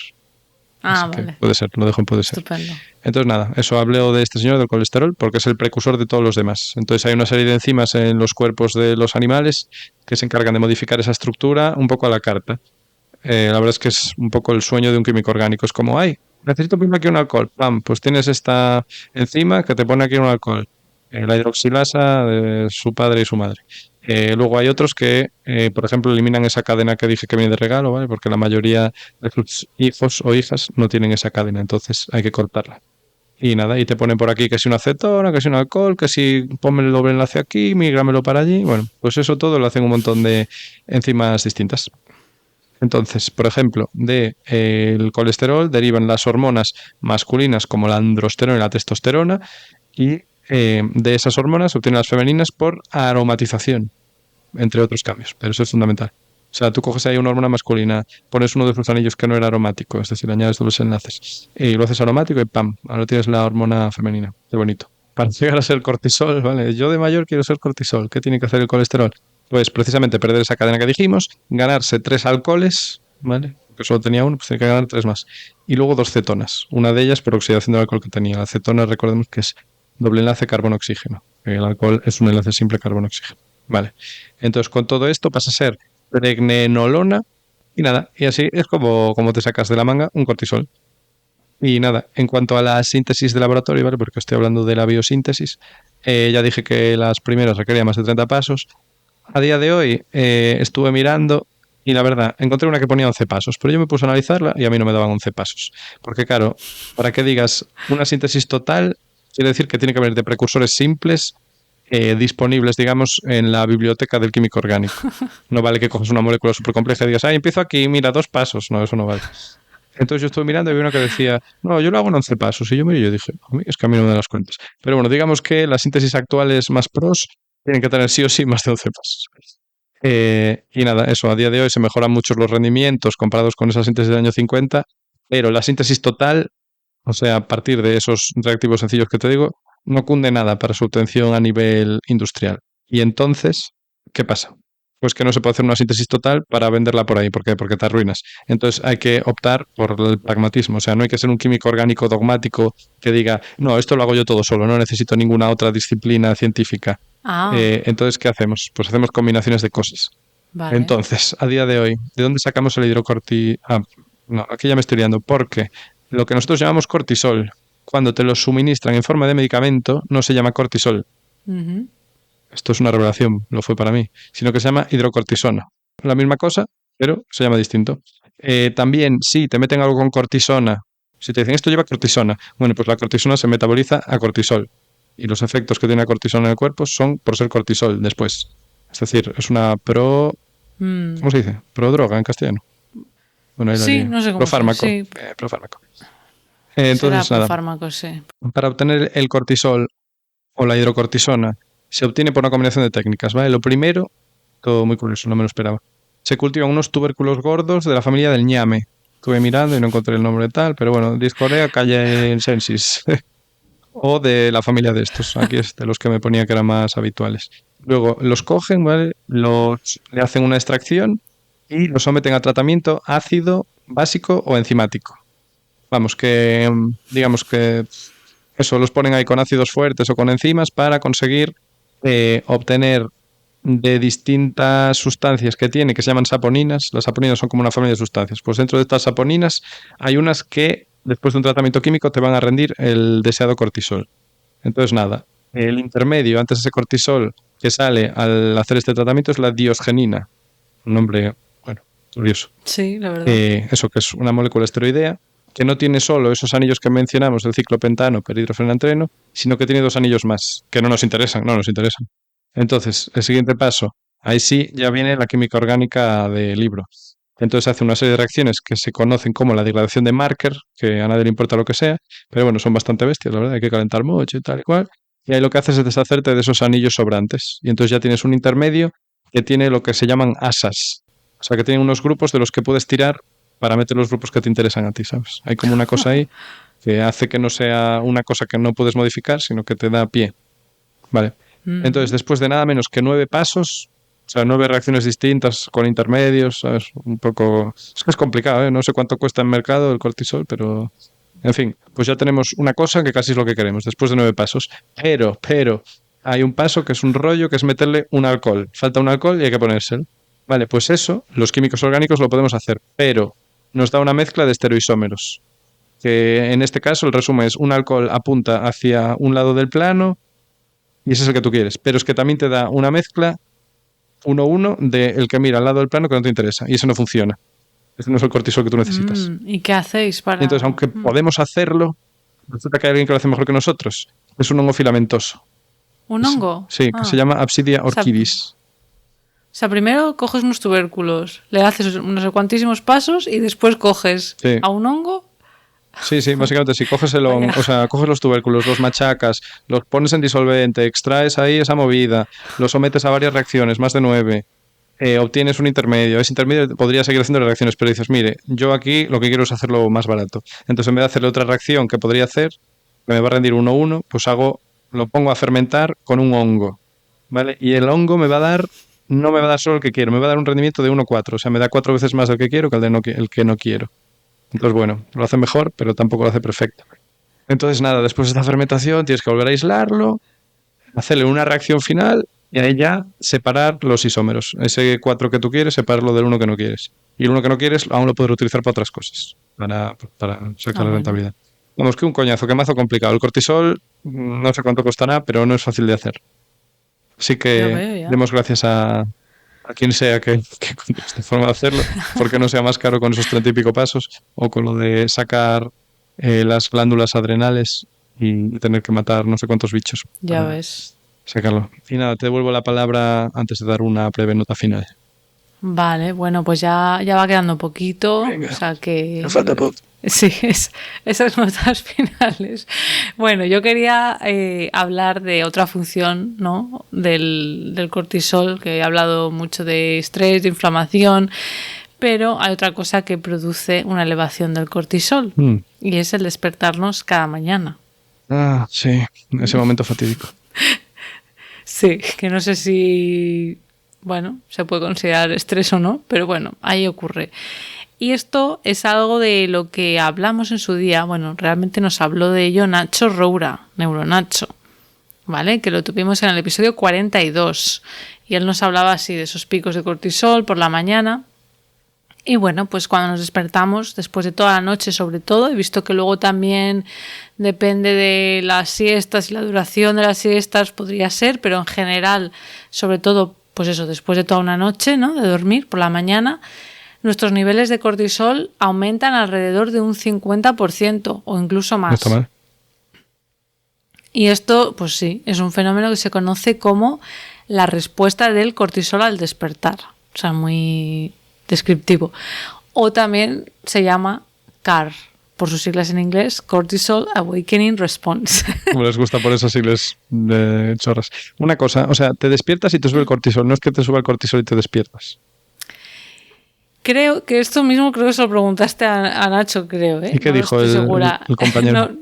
Vale. Puede ser, lo dejo en puede ser. Estupendo. Entonces nada, eso hablo de este señor del colesterol porque es el precursor de todos los demás. Entonces hay una serie de enzimas en los cuerpos de los animales que se encargan de modificar esa estructura un poco a la carta. La verdad es que es un poco el sueño de un químico orgánico. Es como, necesito primero aquí un alcohol. Pam, pues tienes esta enzima que te pone aquí un alcohol. La hidroxilasa de su padre y su madre. Luego hay otros que, por ejemplo, eliminan esa cadena que dije que viene de regalo, ¿vale? Porque la mayoría de sus hijos o hijas no tienen esa cadena, entonces hay que cortarla. Y nada, y te ponen por aquí que si una acetona, que si un alcohol, que si ponme el doble enlace aquí, migrámelo para allí. Bueno, pues eso todo lo hacen un montón de enzimas distintas. Entonces, por ejemplo, del colesterol derivan las hormonas masculinas como la androsterona y la testosterona, y de esas hormonas se obtienen las femeninas por aromatización, entre otros cambios, pero eso es fundamental. O sea, tú coges ahí una hormona masculina, pones uno de sus anillos que no era aromático, es decir, añades dobles enlaces, y lo haces aromático y ¡pam! Ahora tienes la hormona femenina. Qué bonito. Para llegar a ser cortisol, ¿vale? Yo de mayor quiero ser cortisol. ¿Qué tiene que hacer el colesterol? Pues precisamente perder esa cadena que dijimos, ganarse 3 alcoholes, ¿vale? Que solo tenía uno, pues tiene que ganar 3 más. Y luego 2 cetonas. Una de ellas por oxidación del alcohol que tenía. La cetona, recordemos que es doble enlace carbono-oxígeno. El alcohol es un enlace simple carbono-oxígeno. Vale. Entonces, con todo esto pasa a ser pregnenolona y nada. Y así es como te sacas de la manga un cortisol. Y nada, en cuanto a la síntesis de laboratorio, ¿vale? Porque estoy hablando de la biosíntesis, ya dije que las primeras requerían más de 30 pasos. A día de hoy estuve mirando y la verdad, encontré una que ponía 11 pasos, pero yo me puse a analizarla y a mí no me daban 11 pasos. Porque claro, para que digas una síntesis total, quiere decir que tiene que haber de precursores simples disponibles, digamos, en la biblioteca del químico orgánico. No vale que cojas una molécula súper compleja y digas, empiezo aquí, mira, 2 pasos. No, eso no vale. Entonces yo estuve mirando y vi una que decía, no, yo lo hago en 11 pasos. Y yo miré y yo dije, es que a mí no me dan las cuentas. Pero bueno, digamos que las síntesis actuales más pros tienen que tener sí o sí más de 11 pasos. Y nada, eso, a día de hoy se mejoran mucho los rendimientos comparados con esa síntesis del año 50, pero la síntesis total, o sea, a partir de esos reactivos sencillos que te digo, no cunde nada para su obtención a nivel industrial. Y entonces, ¿qué pasa? Pues que no se puede hacer una síntesis total para venderla por ahí. ¿Por qué? Porque te arruinas. Entonces hay que optar por el pragmatismo. O sea, no hay que ser un químico orgánico dogmático que diga, no, esto lo hago yo todo solo, no necesito ninguna otra disciplina científica. Entonces, ¿qué hacemos? Pues hacemos combinaciones de cosas. Vale. Entonces, a día de hoy, ¿de dónde sacamos el hidrocortisol? No, aquí ya me estoy liando. Porque lo que nosotros llamamos cortisol, cuando te lo suministran en forma de medicamento, no se llama cortisol. Uh-huh. Esto es una revelación, lo fue para mí, sino que se llama hidrocortisona. La misma cosa, pero se llama distinto. También, si te meten algo con cortisona, si te dicen esto lleva cortisona, bueno, pues la cortisona se metaboliza a cortisol. Y los efectos que tiene la cortisona en el cuerpo son por ser cortisol después. Es decir, es una ¿cómo se dice? Prodroga en castellano. Bueno, sí, no sé cómo. Profármaco. Sí. Profármaco. Entonces, nada. Profármaco, sí. Para obtener el cortisol o la hidrocortisona, se obtiene por una combinación de técnicas, ¿vale? Lo primero, todo muy curioso, no me lo esperaba. Se cultivan unos tubérculos gordos de la familia del ñame. Estuve mirando y no encontré el nombre tal, pero bueno, Discorea callejensis. O de la familia de estos. Aquí es de los que me ponía que eran más habituales. Luego los cogen, ¿vale? Le hacen una extracción y los someten a tratamiento ácido, básico o enzimático. Vamos, que digamos que eso, los ponen ahí con ácidos fuertes o con enzimas para conseguir obtener de distintas sustancias que tiene, que se llaman saponinas. Las saponinas son como una familia de sustancias. Pues dentro de estas saponinas hay unas que después de un tratamiento químico te van a rendir el deseado cortisol. Entonces nada, el intermedio antes de ese cortisol que sale al hacer este tratamiento es la diosgenina. Un nombre, bueno, curioso. Sí, la verdad. Eso que es una molécula esteroidea que no tiene solo esos anillos que mencionamos del ciclopentano, perhidrofenantreno, sino que tiene 2 anillos más, que no nos interesan. Entonces, el siguiente paso, ahí sí ya viene la química orgánica del libro. Entonces hace una serie de reacciones que se conocen como la degradación de Marker, que a nadie le importa lo que sea, pero bueno, son bastante bestias, la verdad, hay que calentar mucho y tal y cual. Y ahí lo que haces es deshacerte de esos anillos sobrantes. Y entonces ya tienes un intermedio que tiene lo que se llaman asas. O sea, que tiene unos grupos de los que puedes tirar para meter los grupos que te interesan a ti, ¿sabes? Hay como una cosa ahí que hace que no sea una cosa que no puedes modificar, sino que te da pie. Vale. Entonces, después de nada menos que 9 pasos, o sea, 9 reacciones distintas con intermedios, ¿sabes? Un poco... Es que es complicado, ¿eh? No sé cuánto cuesta en mercado el cortisol, pero... En fin, pues ya tenemos una cosa que casi es lo que queremos, después de 9 pasos. Pero, hay un paso que es un rollo, que es meterle un alcohol. Falta un alcohol y hay que ponérselo. Vale, pues eso, los químicos orgánicos lo podemos hacer, pero nos da una mezcla de estereoisómeros. Que en este caso el resumen es un alcohol apunta hacia un lado del plano y ese es el que tú quieres. Pero es que también te da una mezcla 1-1 del que mira al lado del plano que no te interesa. Y eso no funciona. Ese no es el cortisol que tú necesitas. ¿Y qué hacéis para...? Entonces, aunque podemos hacerlo, Resulta que hay alguien que lo hace mejor que nosotros. Es un hongo filamentoso. ¿Un hongo? Sí, que se llama Absidia orchidis. O sea, primero coges unos tubérculos, le haces no sé cuantísimos pasos y después coges a un hongo. Sí, básicamente si coges el hongo, o sea, coges los tubérculos, los machacas, los pones en disolvente, extraes ahí esa movida, los sometes a varias reacciones, más de 9, obtienes un intermedio. Ese intermedio podría seguir haciendo reacciones, pero dices, mire, yo aquí lo que quiero es hacerlo más barato. Entonces, en vez de hacerle otra reacción que podría hacer, que me va a rendir 1-1, pues lo pongo a fermentar con un hongo, ¿vale? Y el hongo no me va a dar solo el que quiero, me va a dar un rendimiento de 1,4, o sea, me da 4 veces más del que quiero que el que no quiero. Entonces, bueno, lo hace mejor, pero tampoco lo hace perfecto. Entonces, nada, después de esta fermentación tienes que volver a aislarlo, hacerle una reacción final y ahí ya separar los isómeros. Ese 4 que tú quieres, separarlo del 1 que no quieres. Y el 1 que no quieres aún lo puedes utilizar para otras cosas, para sacar la rentabilidad. Vamos, que un coñazo, que mazo complicado. El cortisol, no sé cuánto costará, pero no es fácil de hacer. Así que demos gracias a quien sea que esta forma de hacerlo, porque no sea más caro con esos 30 y pico pasos o con lo de sacar las glándulas adrenales y tener que matar no sé cuántos bichos. Ya ves. Sacarlo. Y nada, te devuelvo la palabra antes de dar una breve nota final. Vale, bueno, pues ya va quedando poquito. Venga, o sea que... me falta poco. Sí, esas notas finales. Bueno, yo quería hablar de otra función, ¿no? del cortisol, que he hablado mucho de estrés, de inflamación, pero hay otra cosa que produce una elevación del cortisol y es el despertarnos cada mañana. Ah, sí, ese momento fatídico. Sí, que no sé si, bueno, se puede considerar estrés o no, pero bueno, ahí ocurre. Y esto es algo de lo que hablamos en su día. Bueno, realmente nos habló de ello Nacho Roura, Neuronacho, ¿vale? Que lo tuvimos en el episodio 42. Y él nos hablaba así de esos picos de cortisol por la mañana. Y bueno, pues cuando nos despertamos, después de toda la noche sobre todo, he visto que luego también depende de las siestas y la duración de las siestas, podría ser, pero en general, sobre todo, pues eso, después de toda una noche, ¿no? De dormir por la mañana, nuestros niveles de cortisol aumentan alrededor de un 50% o incluso más. No está mal. Y esto, pues sí, es un fenómeno que se conoce como la respuesta del cortisol al despertar. O sea, muy descriptivo. O también se llama CAR, por sus siglas en inglés, Cortisol Awakening Response. Como les gusta por esas siglas de chorras. Una cosa, o sea, te despiertas y te sube el cortisol, no es que te suba el cortisol y te despiertas. Creo que esto mismo creo que se lo preguntaste a Nacho, creo. ¿Y qué dijo el compañero? No,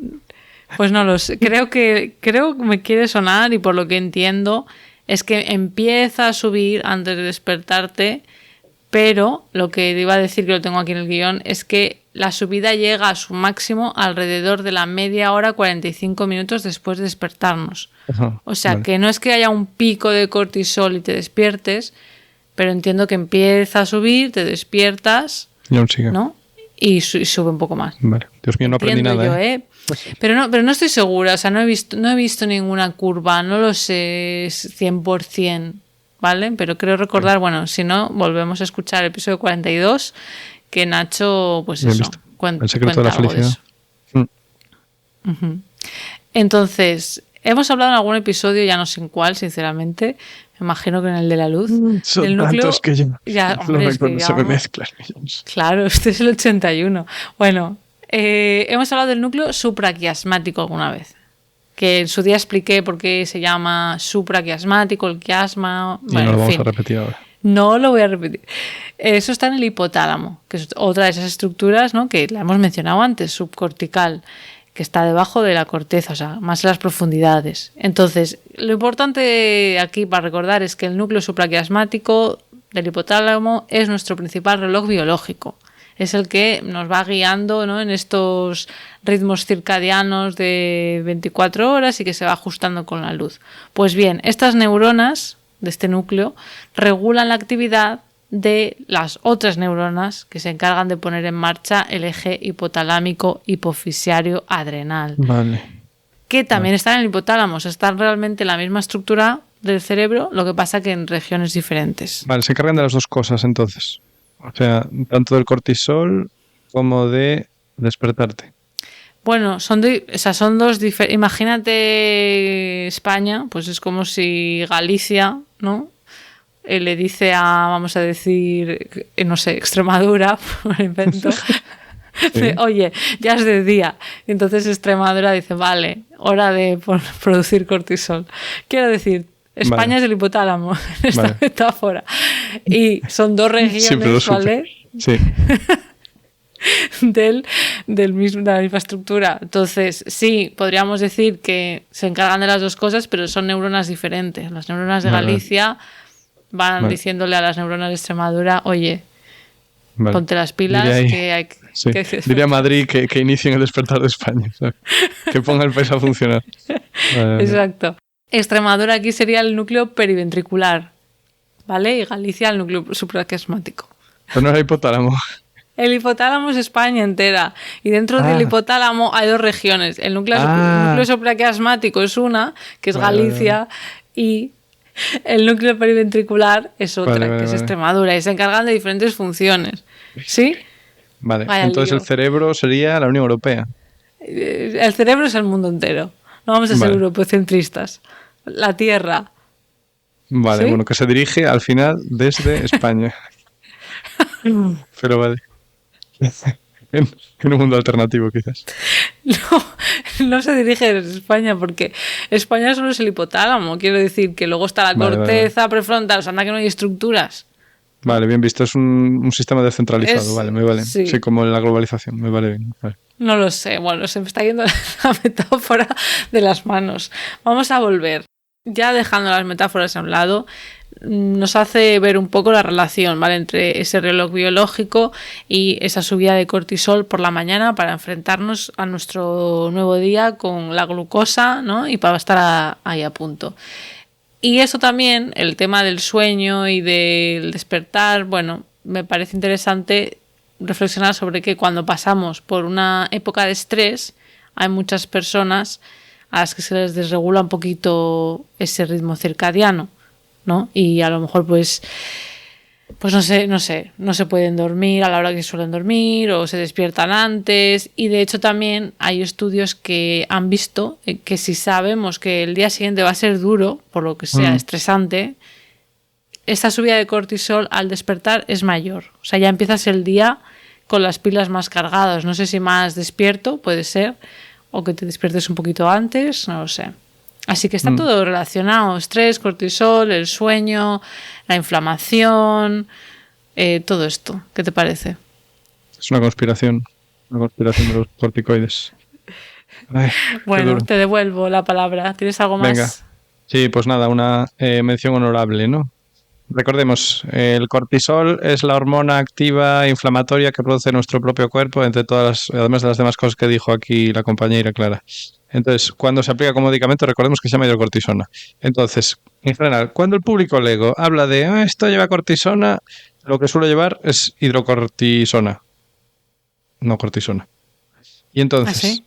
pues no lo sé. Creo que me quiere sonar y por lo que entiendo es que empieza a subir antes de despertarte, pero lo que iba a decir, que lo tengo aquí en el guión, es que la subida llega a su máximo alrededor de la media hora, 45 minutos después de despertarnos. Ajá, o sea, vale. Que no es que haya un pico de cortisol y te despiertes, pero entiendo que empieza a subir, te despiertas, Y aún sigue. ¿no? Y sube un poco más. Vale. Dios mío, no aprendí Entiendo nada, yo, Pero no estoy segura, o sea, no he visto ninguna curva, no lo sé 100%, ¿vale? Pero creo recordar, bueno, si no, volvemos a escuchar el episodio 42, que Nacho, pues Bien eso, visto. cuenta El secreto de la algo felicidad. de eso. Uh-huh. Entonces, hemos hablado en algún episodio, ya no sé en cuál, sinceramente, me imagino que en el de la luz. Son del núcleo, tantos que ya hombre, es que se me mezclan. Claro, este es el 81. Bueno, hemos hablado del núcleo supraquiasmático alguna vez, que en su día expliqué por qué se llama supraquiasmático, el quiasma. Y no lo vamos a repetir ahora. No lo voy a repetir. Eso está en el hipotálamo, que es otra de esas estructuras, ¿no? Que la hemos mencionado antes, subcortical, que está debajo de la corteza, o sea, más en las profundidades. Entonces, lo importante aquí para recordar es que el núcleo supraquiasmático del hipotálamo es nuestro principal reloj biológico. Es el que nos va guiando, ¿no? En estos ritmos circadianos de 24 horas y que se va ajustando con la luz. Pues bien, estas neuronas de este núcleo regulan la actividad de las otras neuronas que se encargan de poner en marcha el eje hipotalámico hipofisiario adrenal. Vale. Que también están en el hipotálamo, o sea, están realmente en la misma estructura del cerebro, lo que pasa que en regiones diferentes. Vale, se encargan de las dos cosas entonces. O sea, tanto del cortisol como de despertarte. Bueno, son dos diferentes. Imagínate España, pues es como si Galicia, ¿no? Le dice vamos a decir, no sé, Extremadura, por invento. Sí. Oye, ya es de día. Y entonces Extremadura dice, vale, hora de producir cortisol. Quiero decir, España es el hipotálamo, en esta metáfora. Y son dos regiones, ¿vale? Sí. de la misma estructura. Entonces, sí, podríamos decir que se encargan de las dos cosas, pero son neuronas diferentes. Las neuronas de Galicia van diciéndole a las neuronas de Extremadura, oye, ponte las pilas, que hay que... Diría Madrid que inicien el despertar de España, ¿sabes? Que ponga el país a funcionar. Exacto. Extremadura aquí sería el núcleo periventricular, ¿vale? Y Galicia el núcleo supraquiasmático. Pero no era hipotálamo. El hipotálamo es España entera. Y dentro del hipotálamo hay dos regiones. El núcleo supraquiasmático es una, que es Galicia, y el núcleo periventricular es otra, que es Extremadura. Y se encargan de diferentes funciones. ¿Sí? Vale. Entonces el cerebro sería la Unión Europea. El cerebro es el mundo entero. No vamos a ser europocentristas. La Tierra. Vale, ¿sí? Bueno, que se dirige al final desde España. Pero vale. En un mundo alternativo, quizás. No se dirige desde España, porque España solo es el hipotálamo. Quiero decir que luego está la corteza prefrontal, o sea, anda que no hay estructuras. Vale, bien visto. Es un sistema descentralizado. Vale, me vale. Sí, como en la globalización. Me vale bien. Vale. No lo sé. Bueno, se me está yendo la metáfora de las manos. Vamos a volver. Ya dejando las metáforas a un lado, nos hace ver un poco la relación, ¿vale?, entre ese reloj biológico y esa subida de cortisol por la mañana para enfrentarnos a nuestro nuevo día con la glucosa, ¿no?, y para estar ahí a punto. Y eso también, el tema del sueño y del despertar, bueno, me parece interesante reflexionar sobre que cuando pasamos por una época de estrés, hay muchas personas a las que se les desregula un poquito ese ritmo circadiano, ¿no? Y a lo mejor pues no se pueden dormir a la hora que suelen dormir o se despiertan antes. Y de hecho también hay estudios que han visto que si sabemos que el día siguiente va a ser duro, por lo que sea estresante, esta subida de cortisol al despertar es mayor. O sea, ya empiezas el día con las pilas más cargadas. No sé si más despierto, puede ser, o que te despiertes un poquito antes, no lo sé. Así que está todo relacionado, estrés, cortisol, el sueño, la inflamación, todo esto. ¿Qué te parece? Es una conspiración de los corticoides. Ay, bueno, te devuelvo la palabra. ¿Tienes algo más? Venga. Sí, pues nada, una mención honorable, ¿no? Recordemos, el cortisol es la hormona activa inflamatoria que produce nuestro propio cuerpo, además de las demás cosas que dijo aquí la compañera Clara. Entonces, cuando se aplica como medicamento, recordemos que se llama hidrocortisona. Entonces, en general, cuando el público lego habla de esto lleva cortisona, lo que suele llevar es hidrocortisona, no cortisona. Y entonces, ¿sí?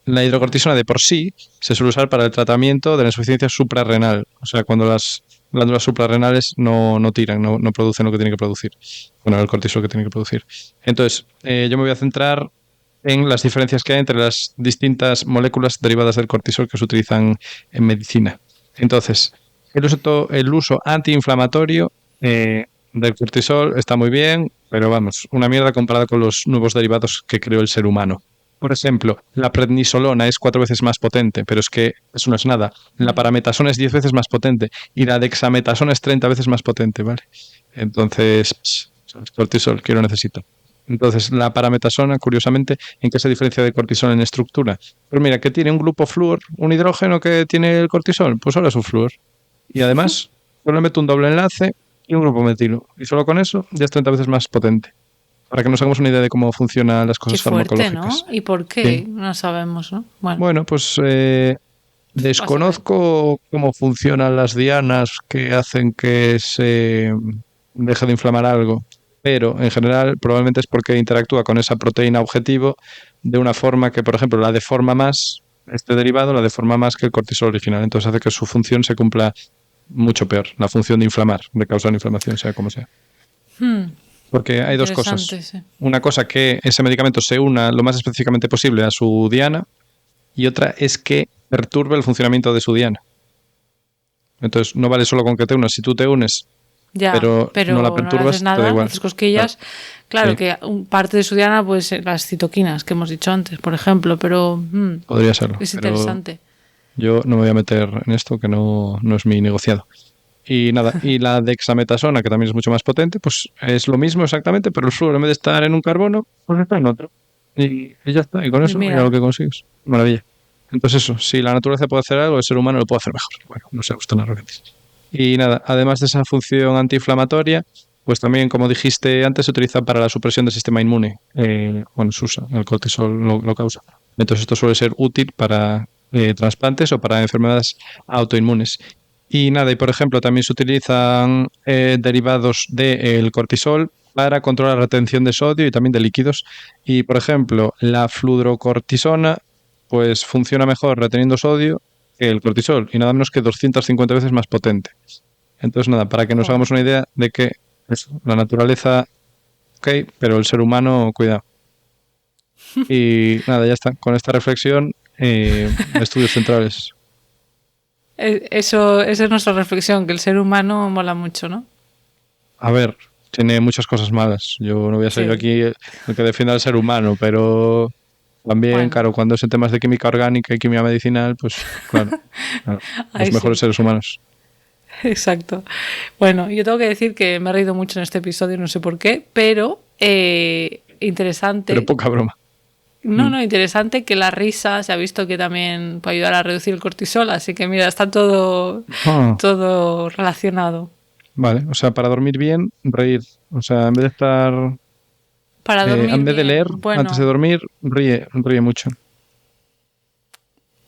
La hidrocortisona de por sí se suele usar para el tratamiento de la insuficiencia suprarrenal, o sea, cuando las glándulas suprarrenales no tiran, no producen lo que tienen que producir. Bueno, el cortisol que tienen que producir. Entonces, yo me voy a centrar en las diferencias que hay entre las distintas moléculas derivadas del cortisol que se utilizan en medicina. Entonces, el uso antiinflamatorio del cortisol está muy bien, pero vamos, una mierda comparada con los nuevos derivados que creó el ser humano. Por ejemplo, la prednisolona es 4 veces más potente, pero es que eso no es nada. La parametasona es 10 veces más potente y la dexametasona es 30 veces más potente, ¿vale? Entonces, el cortisol, que lo necesito. Entonces, la parametasona, curiosamente, ¿en qué se diferencia de cortisol en estructura? Pues mira, que tiene un grupo flúor, un hidrógeno que tiene el cortisol, pues ahora es un flúor. Y además, solo le meto un doble enlace y un grupo metilo. Y solo con eso ya es 30 veces más potente. Para que nos hagamos una idea de cómo funcionan las cosas farmacológicas. ¿No? ¿Y por qué? Sí. No sabemos, ¿no? Bueno, pues desconozco cómo funcionan las dianas que hacen que se deje de inflamar algo, pero en general probablemente es porque interactúa con esa proteína objetivo de una forma que, por ejemplo, la deforma más, este derivado la deforma más que el cortisol original. Entonces hace que su función se cumpla mucho peor, la función de inflamar, de causar inflamación, sea como sea. Porque hay dos cosas. Sí. Una cosa, que ese medicamento se una lo más específicamente posible a su diana, y otra es que perturbe el funcionamiento de su diana. Entonces, no vale solo con que te unas. Si tú te unes, pero no la perturbas, no haces nada, te da igual. haces cosquillas. Claro sí. Que parte de su diana, pues las citoquinas que hemos dicho antes, por ejemplo, pero podría serlo. Es interesante. Yo no me voy a meter en esto, que no es mi negociado. Y nada, y la dexametasona, que también es mucho más potente, pues es lo mismo exactamente, pero el flúor, en vez de estar en un carbono, pues está en otro. Y ya está, y con eso mira lo que consigues. Maravilla. Entonces eso, si la naturaleza puede hacer algo, el ser humano lo puede hacer mejor. Bueno, no se gustan arrogantes. Y nada, además de esa función antiinflamatoria, pues también, como dijiste antes, se utiliza para la supresión del sistema inmune. Bueno, se usa, el cortisol lo causa. Entonces esto suele ser útil para trasplantes o para enfermedades autoinmunes. Y nada, y por ejemplo, también se utilizan derivados del cortisol para controlar la retención de sodio y también de líquidos. Y por ejemplo, la fludrocortisona pues funciona mejor reteniendo sodio que el cortisol, y nada menos que 250 veces más potente. Entonces nada, para que nos hagamos una idea de que la naturaleza, ok, pero el ser humano, cuidado. Y nada, ya está. Con esta reflexión, estudios centrales. Esa es nuestra reflexión, que el ser humano mola mucho, ¿no? A ver, tiene muchas cosas malas. Yo no voy a ser yo aquí el que defienda al ser humano, pero también, claro, cuando es en temas de química orgánica y química medicinal, pues claro los mejores seres humanos. Exacto. Bueno, yo tengo que decir que me he reído mucho en este episodio, no sé por qué, pero interesante. Pero poca broma. No, interesante que la risa se ha visto que también puede ayudar a reducir el cortisol, así que mira, está todo relacionado. Vale, o sea, para dormir bien, reír. O sea, en vez de estar... Para dormir en vez de leer antes de dormir, ríe mucho.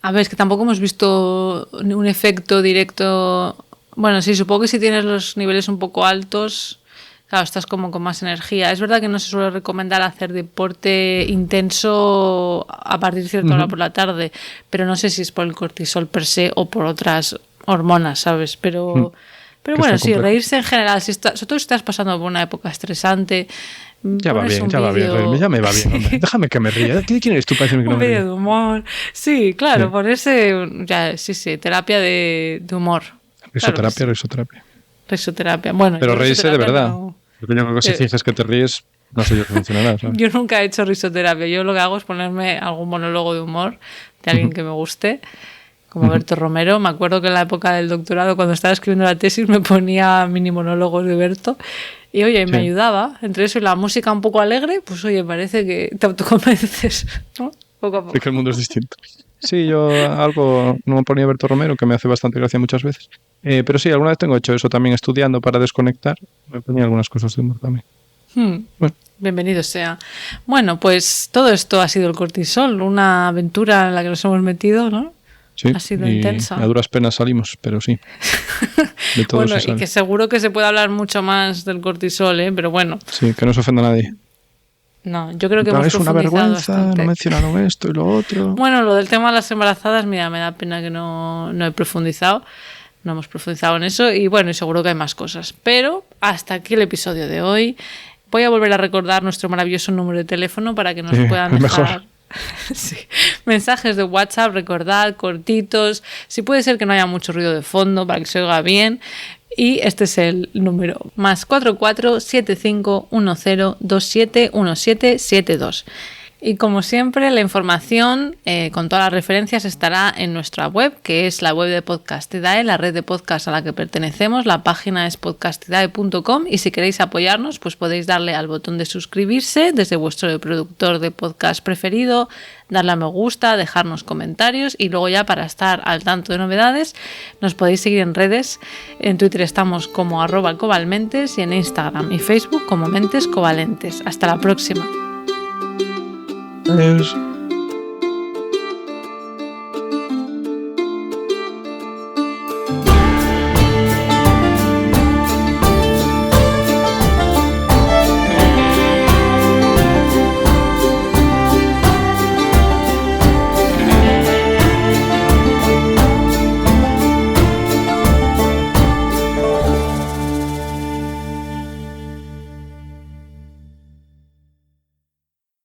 A ver, es que tampoco hemos visto un efecto directo. Bueno, sí, supongo que si tienes los niveles un poco altos, claro, estás como con más energía. Es verdad que no se suele recomendar hacer deporte intenso a partir de cierta hora por la tarde, pero no sé si es por el cortisol per se o por otras hormonas, ¿sabes? Pero bueno, sí, reírse en general, sobre todo si estás pasando por una época estresante. Ya va bien, reírme, ya me va bien, hombre. Déjame que me ría. ¿Quién eres tú para decirme que no me ría? Un vídeo de humor. Sí, claro, ponerse, sí, terapia de humor. Risoterapia. Risoterapia, bueno. Pero reírse de verdad. Yo creo que si dices que te ríes, no sé yo qué funcionará, ¿sabes? Yo nunca he hecho risoterapia. Yo lo que hago es ponerme algún monólogo de humor de alguien que me guste, como Berto Romero. Me acuerdo que en la época del doctorado, cuando estaba escribiendo la tesis, me ponía mini monólogos de Berto. Y oye, me ayudaba. Entre eso y la música un poco alegre, pues oye, parece que te autoconvences, ¿no? Poco a poco. Sí, que el mundo es distinto. Sí, yo no me ponía Berto Romero, que me hace bastante gracia muchas veces. Pero sí, alguna vez tengo hecho eso también estudiando para desconectar. Me ponía algunas cosas de humor también. Bueno. Bienvenido sea. Bueno, pues todo esto ha sido el cortisol, una aventura en la que nos hemos metido, ¿no? Sí, ha sido intensa. A duras penas salimos, pero sí. De todo bueno, y que seguro que se puede hablar mucho más del cortisol, ¿eh? Pero bueno. Sí, que no se ofenda a nadie. No, yo creo que hemos profundizado bastante. Es una vergüenza, bastante. No mencionaron esto y lo otro. Bueno, lo del tema de las embarazadas, mira, me da pena que no he profundizado. No hemos profundizado en eso y bueno, y seguro que hay más cosas. Pero hasta aquí el episodio de hoy. Voy a volver a recordar nuestro maravilloso número de teléfono para que nos puedan dejar mensajes de WhatsApp, recordad, cortitos. Si puede ser que no haya mucho ruido de fondo para que se oiga bien. Y este es el número: +44 75 10 27 17 72. Y como siempre, la información con todas las referencias estará en nuestra web, que es la web de Podcastidae, la red de podcast a la que pertenecemos. La página es podcastidae.com y si queréis apoyarnos, pues podéis darle al botón de suscribirse desde vuestro reproductor de podcast preferido, darle a me gusta, dejarnos comentarios y luego ya, para estar al tanto de novedades, nos podéis seguir en redes. En Twitter estamos como @cobalmentes y en Instagram y Facebook como Mentes Covalentes. Hasta la próxima. Adiós.